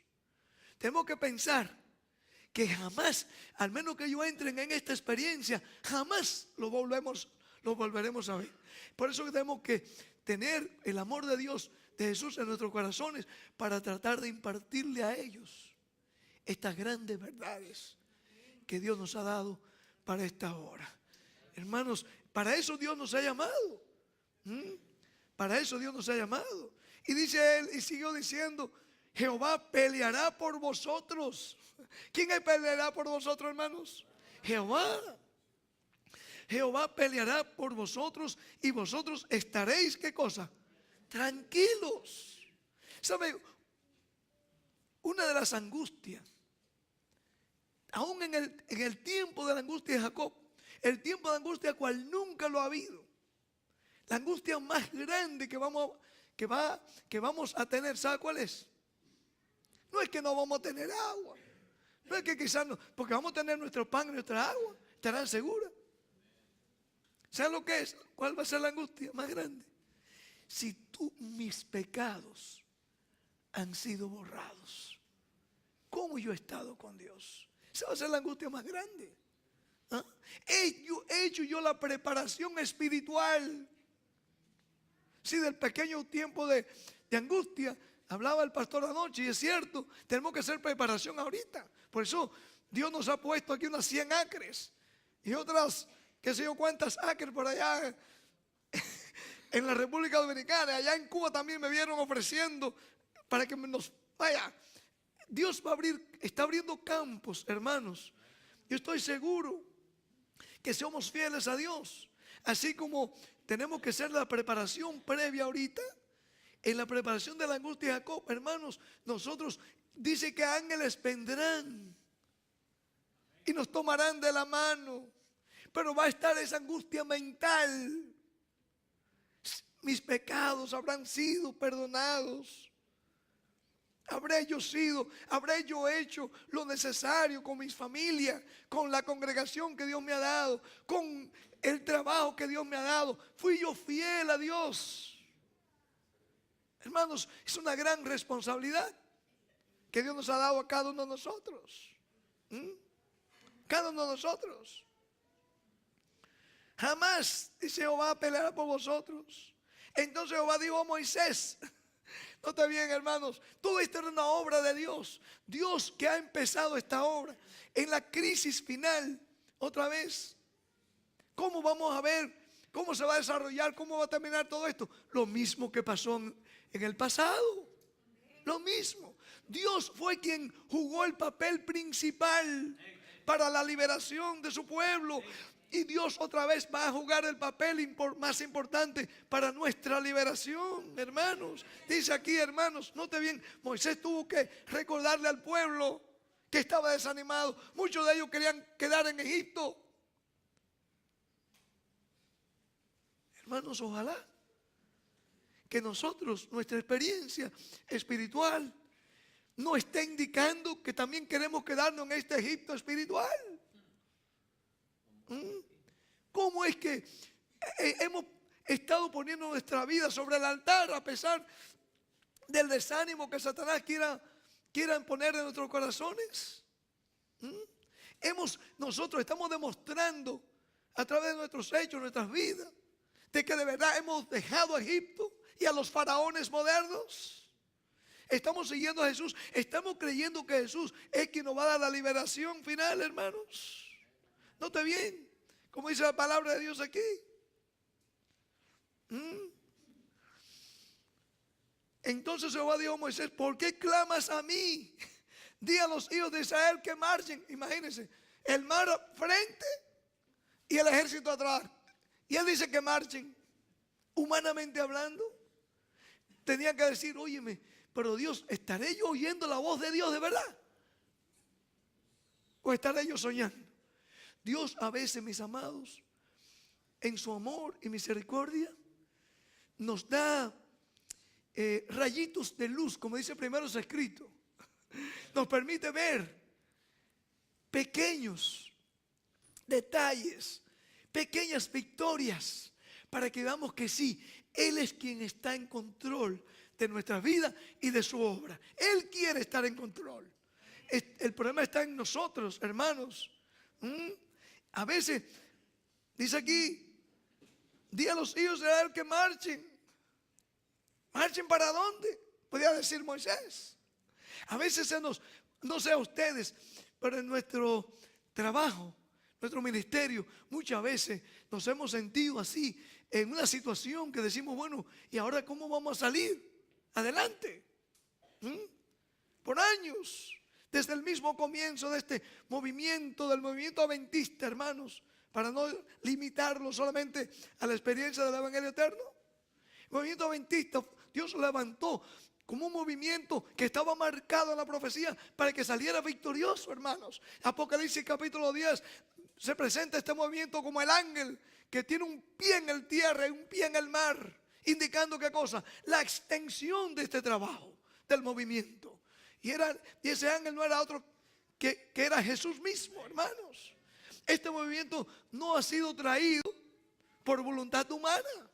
Tenemos que pensar que jamás, al menos que ellos entren en esta experiencia, jamás lo volveremos a ver. Por eso que tenemos que tener el amor de Dios, de Jesús en nuestros corazones, para tratar de impartirle a ellos estas grandes verdades que Dios nos ha dado para esta hora. Hermanos, para eso Dios nos ha llamado. Para eso Dios nos ha llamado. Y dice él, y siguió diciendo, Jehová peleará por vosotros. ¿Quién peleará por vosotros, hermanos? Jehová. Jehová peleará por vosotros y vosotros estaréis, ¿qué cosa? Tranquilos. ¿Sabe? Una de las angustias, aún en el tiempo de la angustia de Jacob, el tiempo de angustia cual nunca lo ha habido, la angustia más grande que vamos a tener, ¿sabe cuál es? No es que no vamos a tener agua, no es que quizás no, porque vamos a tener nuestro pan y nuestra agua, estarán seguras. ¿Sabe lo que es? ¿Cuál va a ser la angustia más grande? Si mis pecados han sido borrados, ¿cómo yo he estado con Dios? Esa va a ser la angustia más grande. ¿Ah? He hecho yo la preparación espiritual. Sí, del pequeño tiempo de angustia hablaba el pastor anoche, y es cierto, tenemos que hacer preparación ahorita. Por eso Dios nos ha puesto aquí unas 100 acres y otras, qué sé yo cuántas acres por allá en la República Dominicana. Allá en Cuba también me vieron ofreciendo para que nos vaya. Dios está abriendo campos, hermanos. Yo estoy seguro que somos fieles a Dios. Así como tenemos que hacer la preparación previa ahorita, en la preparación de la angustia de Jacob, hermanos, nosotros dice que ángeles vendrán y nos tomarán de la mano, pero va a estar esa angustia mental. Mis pecados habrán sido perdonados. Habré yo hecho lo necesario con mi familia, con la congregación que Dios me ha dado, con el trabajo que Dios me ha dado. Fui yo fiel a Dios. Hermanos, es una gran responsabilidad que Dios nos ha dado a cada uno de nosotros. Cada uno de nosotros. Jamás, dice Jehová, peleará por vosotros. Entonces Jehová dijo a Moisés, nota bien, hermanos, todo esto era una obra de Dios. Dios que ha empezado esta obra en la crisis final, otra vez. ¿Cómo vamos a ver? ¿Cómo se va a desarrollar? ¿Cómo va a terminar todo esto? Lo mismo que pasó en el pasado. Lo mismo. Dios fue quien jugó el papel principal para la liberación de su pueblo. Y Dios otra vez va a jugar el papel más importante para nuestra liberación, hermanos. Dice aquí, hermanos, note bien, Moisés tuvo que recordarle al pueblo que estaba desanimado. Muchos de ellos querían quedar en Egipto. Hermanos, ojalá que nosotros, nuestra experiencia espiritual, nos esté indicando que también queremos quedarnos en este Egipto espiritual. ¿Cómo es que hemos estado poniendo nuestra vida sobre el altar a pesar del desánimo que Satanás quiera poner en nuestros corazones? Nosotros estamos demostrando a través de nuestros hechos, nuestras vidas, de que de verdad hemos dejado a Egipto y a los faraones modernos. Estamos siguiendo a Jesús, estamos creyendo que Jesús es quien nos va a dar la liberación final, hermanos. Note bien, como dice la palabra de Dios aquí. Entonces Jehová dijo a Moisés, ¿por qué clamas a mí? Di a los hijos de Israel que marchen. Imagínense, el mar frente y el ejército atrás. Y él dice que marchen. Humanamente hablando, tenían que decir, óyeme, pero Dios, ¿estaré yo oyendo la voz de Dios de verdad? ¿O estaré yo soñando? Dios a veces, mis amados, en su amor y misericordia, nos da rayitos de luz, como dice primero es escrito. Nos permite ver pequeños detalles, pequeñas victorias, para que veamos que sí, Él es quien está en control de nuestra vida y de su obra. Él quiere estar en control. El problema está en nosotros, hermanos. A veces, dice aquí, di a los hijos de Israel que marchen. ¿Marchen para dónde? Podría decir Moisés. A veces no sé a ustedes, pero en nuestro trabajo, nuestro ministerio, muchas veces nos hemos sentido así, en una situación que decimos, bueno, ¿y ahora cómo vamos a salir adelante? Por años, desde el mismo comienzo de este movimiento, del movimiento adventista, hermanos, para no limitarlo solamente a la experiencia del Evangelio eterno. El movimiento adventista, Dios lo levantó como un movimiento que estaba marcado en la profecía para que saliera victorioso, hermanos. Apocalipsis capítulo 10 se presenta este movimiento como el ángel que tiene un pie en el tierra y un pie en el mar, indicando ¿qué cosa? La extensión de este trabajo, del movimiento. Y ese ángel no era otro que era Jesús mismo, hermanos. Este movimiento no ha sido traído por voluntad humana.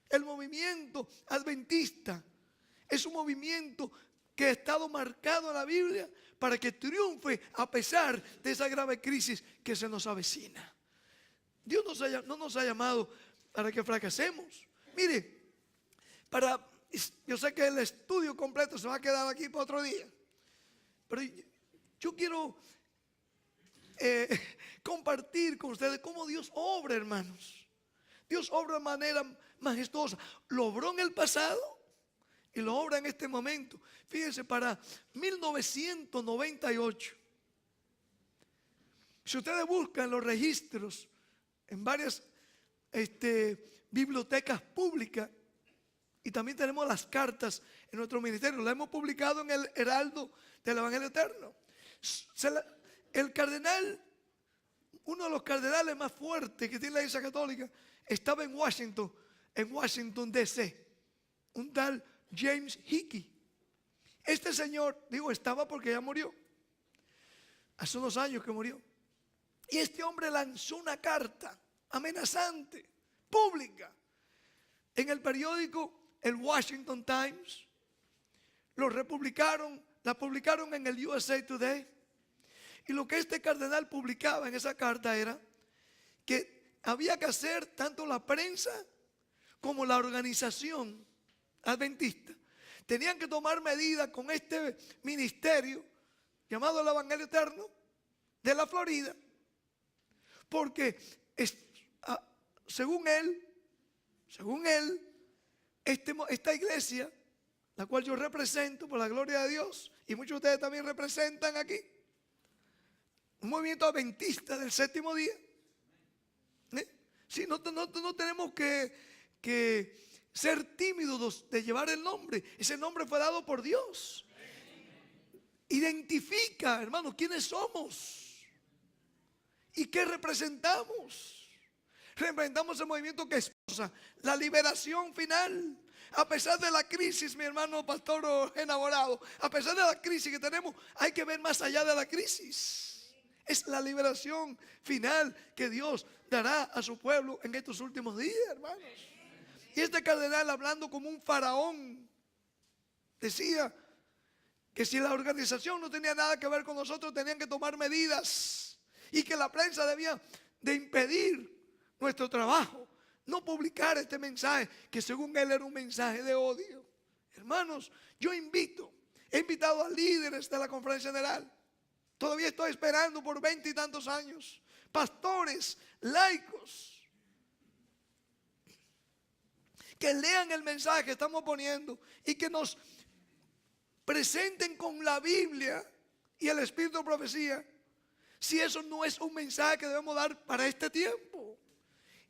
El movimiento adventista es un movimiento que ha estado marcado en la Biblia para que triunfe a pesar de esa grave crisis que se nos avecina. Dios no nos ha llamado para que fracasemos. Mire, yo sé que el estudio completo se va a quedar aquí para otro día, pero yo quiero compartir con ustedes cómo Dios obra, hermanos. Dios obra de manera majestuosa. Lo obró en el pasado y lo obra en este momento. Fíjense, para 1998, si ustedes buscan los registros en varias bibliotecas públicas, y también tenemos las cartas en nuestro ministerio, las hemos publicado en el Heraldo del Evangelio Eterno. El cardenal, uno de los cardenales más fuertes que tiene la Iglesia Católica, estaba en Washington D.C., un tal James Hickey. Este señor, digo estaba porque ya murió, hace unos años que murió. Y este hombre lanzó una carta amenazante, pública, en el periódico el Washington Times. La publicaron en el USA Today. Y lo que este cardenal publicaba en esa carta era que había que hacer tanto la prensa como la organización adventista. Tenían que tomar medidas con este ministerio llamado el Evangelio Eterno de la Florida, porque según él, esta iglesia, la cual yo represento por la gloria de Dios, y muchos de ustedes también representan aquí, un movimiento adventista del séptimo día. Sí, no tenemos que ser tímidos de llevar el nombre. Ese nombre fue dado por Dios. Identifica, hermanos, quiénes somos y qué representamos. Representamos el movimiento que esposa la liberación final. A pesar de la crisis, mi hermano pastor enamorado, a pesar de la crisis que tenemos, hay que ver más allá de la crisis. Es la liberación final que Dios dará a su pueblo en estos últimos días, hermanos. Y este cardenal, hablando como un faraón, decía que si la organización no tenía nada que ver con nosotros, tenían que tomar medidas, y que la prensa debía de impedir nuestro trabajo, no publicar este mensaje que según él era un mensaje de odio. Hermanos, he invitado a líderes de la conferencia general. Todavía estoy esperando por 20 y tantos años. Pastores, laicos, que lean el mensaje que estamos poniendo y que nos presenten con la Biblia y el espíritu de profecía si eso no es un mensaje que debemos dar para este tiempo?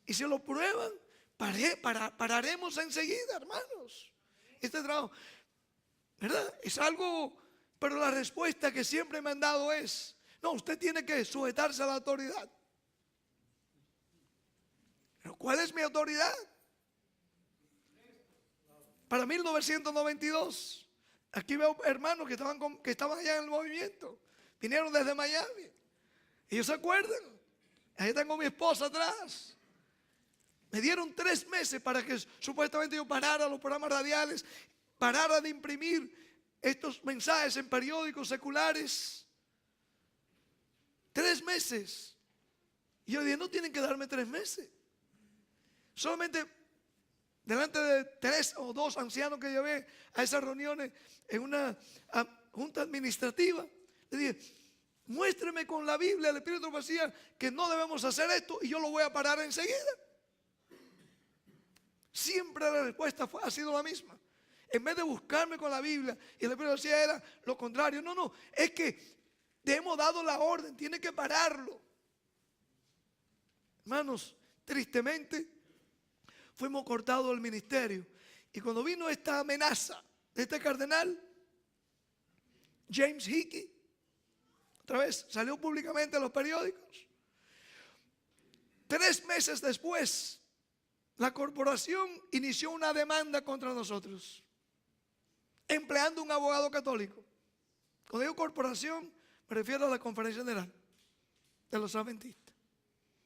Y si lo prueban, pararemos enseguida, hermanos. Este trabajo, ¿verdad? Es algo, pero la respuesta que siempre me han dado es, no, usted tiene que sujetarse a la autoridad. ¿Pero cuál es mi autoridad? Para 1992, aquí veo hermanos que estaban allá en el movimiento. Vinieron desde Miami. Ellos se acuerdan. Ahí tengo a mi esposa atrás. Me dieron 3 meses para que supuestamente yo parara los programas radiales, parara de imprimir estos mensajes en periódicos seculares. 3 meses. Y yo dije, no tienen que darme 3 meses. Solamente delante de 3 o 2 ancianos que llevé a esas reuniones en una junta administrativa, le dije, muéstreme con la Biblia, el Espíritu de profecía, que no debemos hacer esto y yo lo voy a parar enseguida. Siempre la respuesta ha sido la misma. En vez de buscarme con la Biblia y el Espíritu de profecía era lo contrario. No, es que te hemos dado la orden, tiene que pararlo. Hermanos, tristemente fuimos cortados del ministerio. Y cuando vino esta amenaza de este cardenal, James Hickey, otra vez salió públicamente en los periódicos. 3 meses después, la corporación inició una demanda contra nosotros, empleando un abogado católico. Cuando digo corporación, me refiero a la Conferencia General de los Adventistas.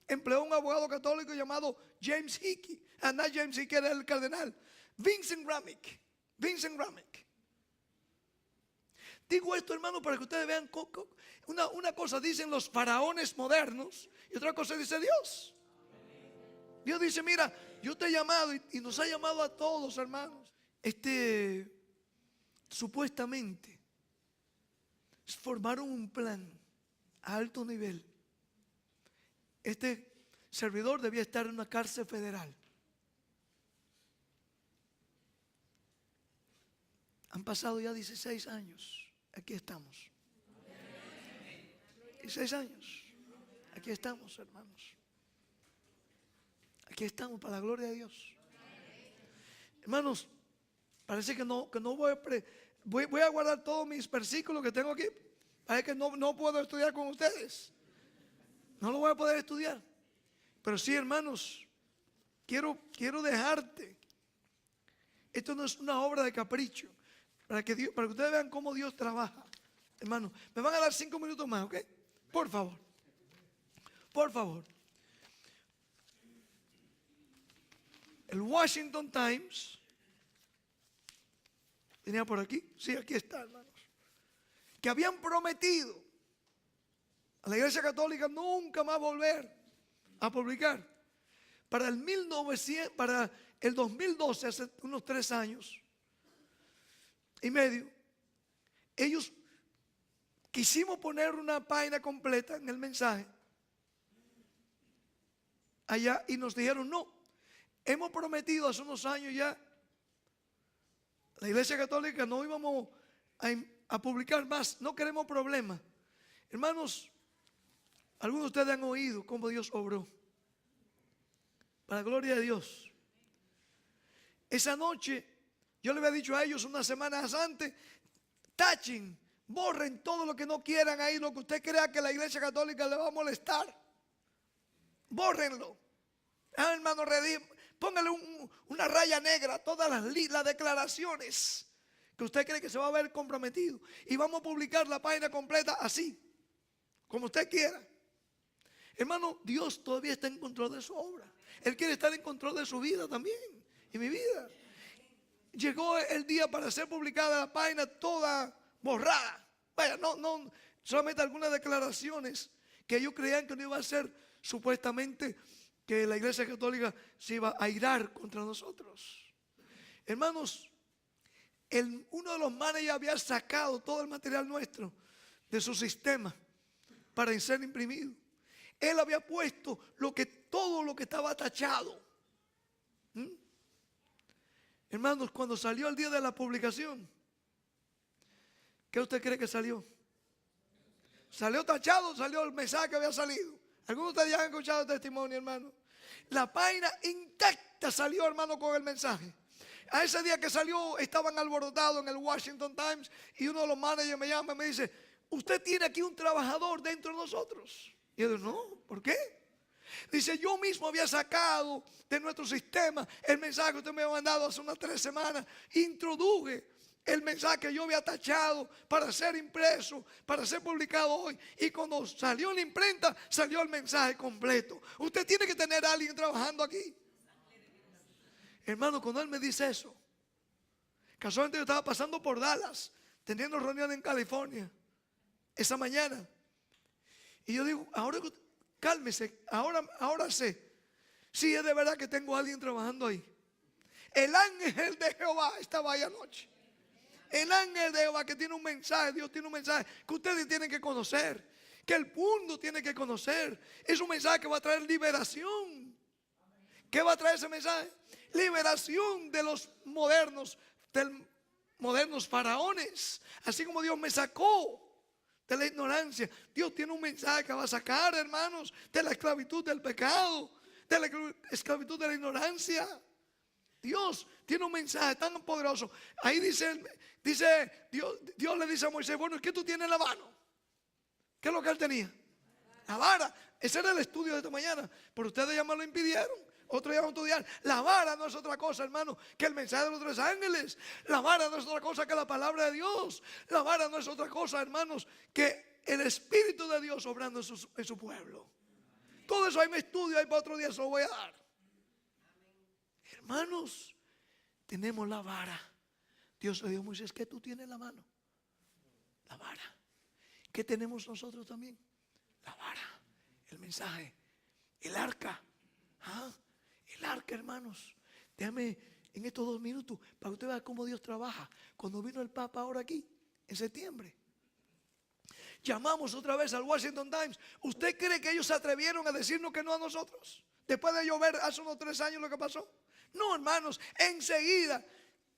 Empleó un abogado católico llamado James Hickey. No, James Hickey era el cardenal. Vincent Gramick. Digo esto, hermano, para que ustedes vean una cosa dicen los faraones modernos y otra cosa dice Dios. Dios dice, mira, yo te he llamado y nos ha llamado a todos, hermanos. Supuestamente formaron un plan a alto nivel. Este servidor debía estar en una cárcel federal. Han pasado ya 16 años. Aquí estamos. 16 años. Aquí estamos, hermanos. Aquí estamos para la gloria de Dios. Hermanos, parece que no voy a guardar todos mis versículos que tengo aquí. Parece que no puedo estudiar con ustedes. No lo voy a poder estudiar. Pero sí, hermanos, quiero dejarte. Esto no es una obra de capricho. Para que ustedes vean cómo Dios trabaja. Hermanos, me van a dar 5 minutos más, ¿ok? Por favor. Por favor. El Washington Times. ¿Tenía por aquí? Sí, aquí está, hermanos. Que habían prometido a la Iglesia Católica nunca más volver a publicar. Para el 2012, hace unos 3 años y medio, ellos quisimos poner una página completa en el mensaje allá y nos dijeron no. Hemos prometido hace unos años ya, la Iglesia Católica no íbamos a publicar más, no queremos problemas. Hermanos, algunos de ustedes han oído cómo Dios obró. Para la gloria de Dios. Esa noche, yo le había dicho a ellos unas semanas antes, tachen, borren todo lo que no quieran ahí, lo que usted crea que la Iglesia Católica le va a molestar. Bórrenlo. Hermano, póngale una raya negra a todas las declaraciones que usted cree que se va a ver comprometido. Y vamos a publicar la página completa así, como usted quiera. Hermano, Dios todavía está en control de su obra. Él quiere estar en control de su vida también, y mi vida. Llegó el día para ser publicada la página toda borrada. Vaya, no, solamente algunas declaraciones que ellos creían que no iba a ser supuestamente que la Iglesia Católica se iba a irar contra nosotros. Hermanos, uno de los managers había sacado todo el material nuestro de su sistema para ser imprimido. Él había puesto todo lo que estaba tachado. Hermanos, cuando salió el día de la publicación, ¿qué usted cree que salió? salió tachado, salió el mensaje que había salido. Algunos de ustedes ya han escuchado el testimonio, hermano. La página intacta salió, hermano, con el mensaje. A ese día que salió, estaban alborotados en el Washington Times y uno de los managers me llama y me dice: usted tiene aquí un trabajador dentro de nosotros. Y yo digo: no, ¿por qué? Dice: yo mismo había sacado de nuestro sistema el mensaje que usted me había mandado hace unas 3 semanas. Introduje el mensaje que yo había tachado para ser impreso, para ser publicado hoy. Y cuando salió en la imprenta, salió el mensaje completo. Usted tiene que tener a alguien trabajando aquí. Hermano, cuando él me dice eso, casualmente yo estaba pasando por Dallas, teniendo reunión en California, esa mañana. Y yo digo: ahora cálmese, ahora sé. Sí, es de verdad que tengo a alguien trabajando ahí. El ángel de Jehová estaba ahí anoche. El ángel de Jehová que tiene un mensaje, Dios tiene un mensaje que ustedes tienen que conocer, que el mundo tiene que conocer. Es un mensaje que va a traer liberación. ¿Qué va a traer ese mensaje? Liberación de los modernos faraones. Así como Dios me sacó de la ignorancia, Dios tiene un mensaje que va a sacar, hermanos, de la esclavitud del pecado, de la esclavitud de la ignorancia. Dios tiene un mensaje tan poderoso. Ahí dice Dios le dice a Moisés: bueno, ¿qué tú tienes en la mano? ¿Qué es lo que él tenía? La vara. Ese era el estudio de esta mañana, pero ustedes ya me lo impidieron. Otro día vamos a estudiar. La vara no es otra cosa, hermano, que el mensaje de los 3 ángeles. La vara no es otra cosa que la palabra de Dios. La vara no es otra cosa, hermanos, que el Espíritu de Dios obrando en su pueblo. Todo eso ahí me estudio, ahí para otro día se lo voy a dar. Hermanos, tenemos la vara. Dios le dijo a Moisés: ¿qué tú tienes en la mano? La vara. ¿Qué tenemos nosotros también? La vara, el mensaje, el arca. ¿Ah? El arca, hermanos. Déjame en estos 2 minutos para que usted vea cómo Dios trabaja. Cuando vino el Papa ahora aquí, en septiembre, llamamos otra vez al Washington Times. ¿Usted cree que ellos se atrevieron a decirnos que no a nosotros? Después de llover hace unos 3 años lo que pasó. No, hermanos, enseguida: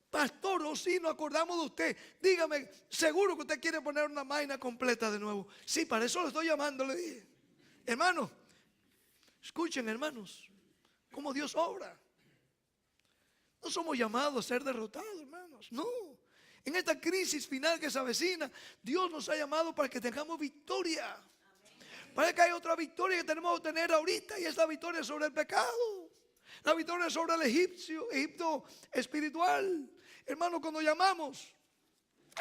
pastor, o sí, nos acordamos de usted. Dígame, ¿seguro que usted quiere poner una máquina completa de nuevo? Sí, para eso lo estoy llamando, le dije. Hermanos, escuchen, hermanos, cómo Dios obra. No somos llamados a ser derrotados, hermanos. No. En esta crisis final que se avecina, Dios nos ha llamado para que tengamos victoria. Para que haya otra victoria que tenemos que tener ahorita, y es la victoria sobre el pecado. La victoria sobre el Egipto espiritual. Hermano, cuando llamamos,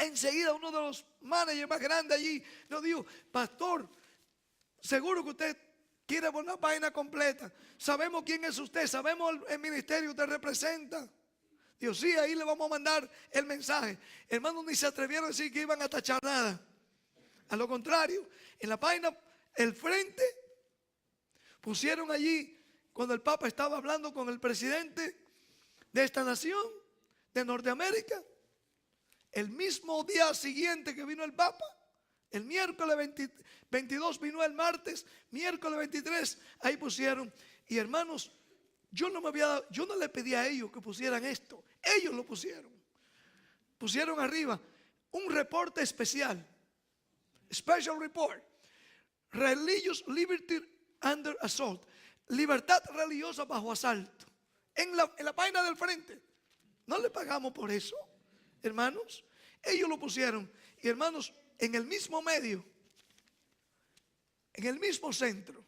enseguida uno de los managers más grandes allí nos dijo: pastor, seguro que usted quiere poner una página completa. Sabemos quién es usted, sabemos el ministerio que usted representa. Dios, sí, ahí le vamos a mandar el mensaje. Hermanos, ni se atrevieron a decir que iban a tachar nada. A lo contrario, en la página, el frente, pusieron allí, cuando el Papa estaba hablando con el presidente de esta nación, de Norteamérica, el mismo día siguiente que vino el Papa, el miércoles 22 vino el martes, miércoles 23, ahí pusieron. Y hermanos, yo no le pedí a ellos que pusieran esto, ellos lo pusieron. Pusieron arriba un reporte especial, special report, religious liberty under assault, libertad religiosa bajo asalto, en la página del frente. No le pagamos por eso, hermanos. Ellos lo pusieron. Y hermanos, en el mismo medio, en el mismo centro,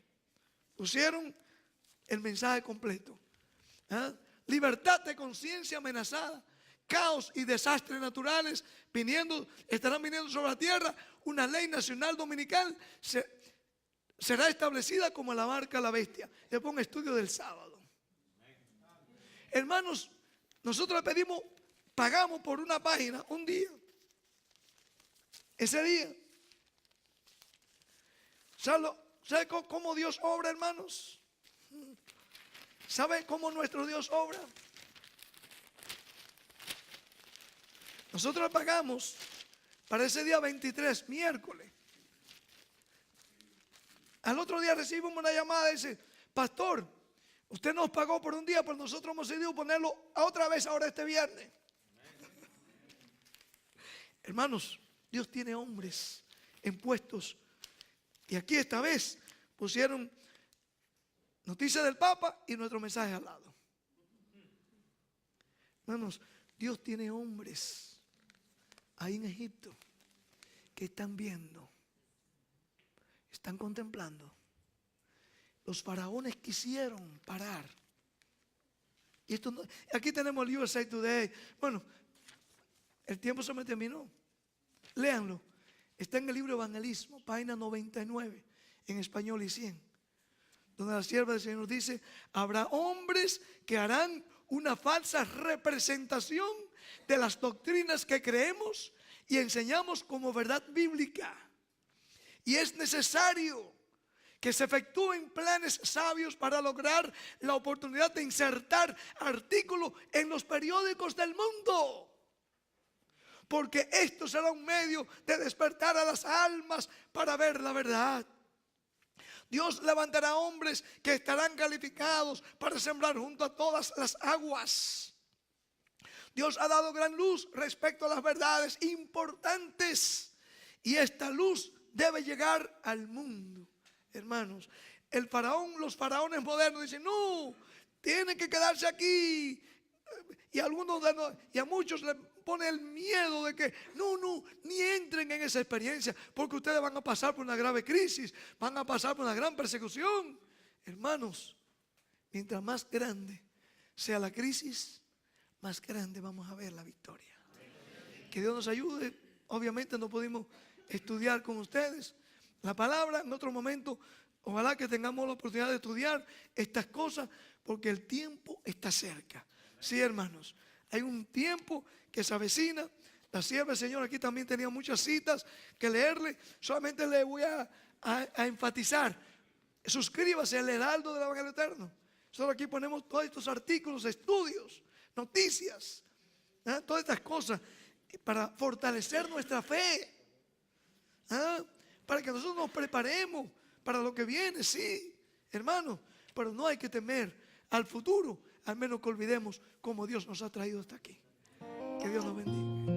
pusieron el mensaje completo. ¿Ah? Libertad de conciencia amenazada, caos y desastres naturales estarán viniendo sobre la tierra. Una ley nacional dominical será establecida como la marca de la bestia. Después un estudio del sábado. Hermanos, nosotros le pagamos por una página un día. Ese día. ¿Sabe cómo Dios obra, hermanos? ¿Sabe cómo nuestro Dios obra? Nosotros le pagamos para ese día 23, miércoles. Al otro día recibimos una llamada y dice: pastor, usted nos pagó por un día, pero nosotros hemos decidido ponerlo otra vez ahora este viernes. Hermanos, Dios tiene hombres en puestos Y aquí esta vez pusieron noticia del Papa y nuestro mensaje al lado. Hermanos, Dios tiene hombres ahí en Egipto que están viendo, están contemplando. Los faraones quisieron parar. Y esto no, aquí tenemos el USA Today. Bueno, el tiempo se me terminó. Léanlo. Está en el libro Evangelismo, página 99, en español y 100. Donde la sierva del Señor dice: habrá hombres que harán una falsa representación de las doctrinas que creemos y enseñamos como verdad bíblica. Y es necesario que se efectúen planes sabios para lograr la oportunidad de insertar artículos en los periódicos del mundo. Porque esto será un medio de despertar a las almas para ver la verdad. Dios levantará hombres que estarán calificados para sembrar junto a todas las aguas. Dios ha dado gran luz respecto a las verdades importantes. Y esta luz debe llegar al mundo. Hermanos, los faraones modernos dicen: no, tienen que quedarse aquí. Y a muchos les pone el miedo de que no, ni entren en esa experiencia, porque ustedes van a pasar por una grave crisis, van a pasar por una gran persecución. Hermanos, mientras más grande sea la crisis, más grande vamos a ver la victoria. Que Dios nos ayude. Obviamente no pudimos estudiar con ustedes la palabra en otro momento. Ojalá que tengamos la oportunidad de estudiar estas cosas, porque el tiempo está cerca. Sí, hermanos, hay un tiempo que se avecina. La sierva del Señor aquí también tenía muchas citas que leerle. Solamente le voy a enfatizar: suscríbase al Heraldo del Evangelio Eterno. Solo aquí ponemos todos estos artículos, estudios, noticias, todas estas cosas para fortalecer nuestra fe, para que nosotros nos preparemos para lo que viene. Sí, hermanos, pero no hay que temer al futuro, al menos que olvidemos cómo Dios nos ha traído hasta aquí. Que Dios nos bendiga.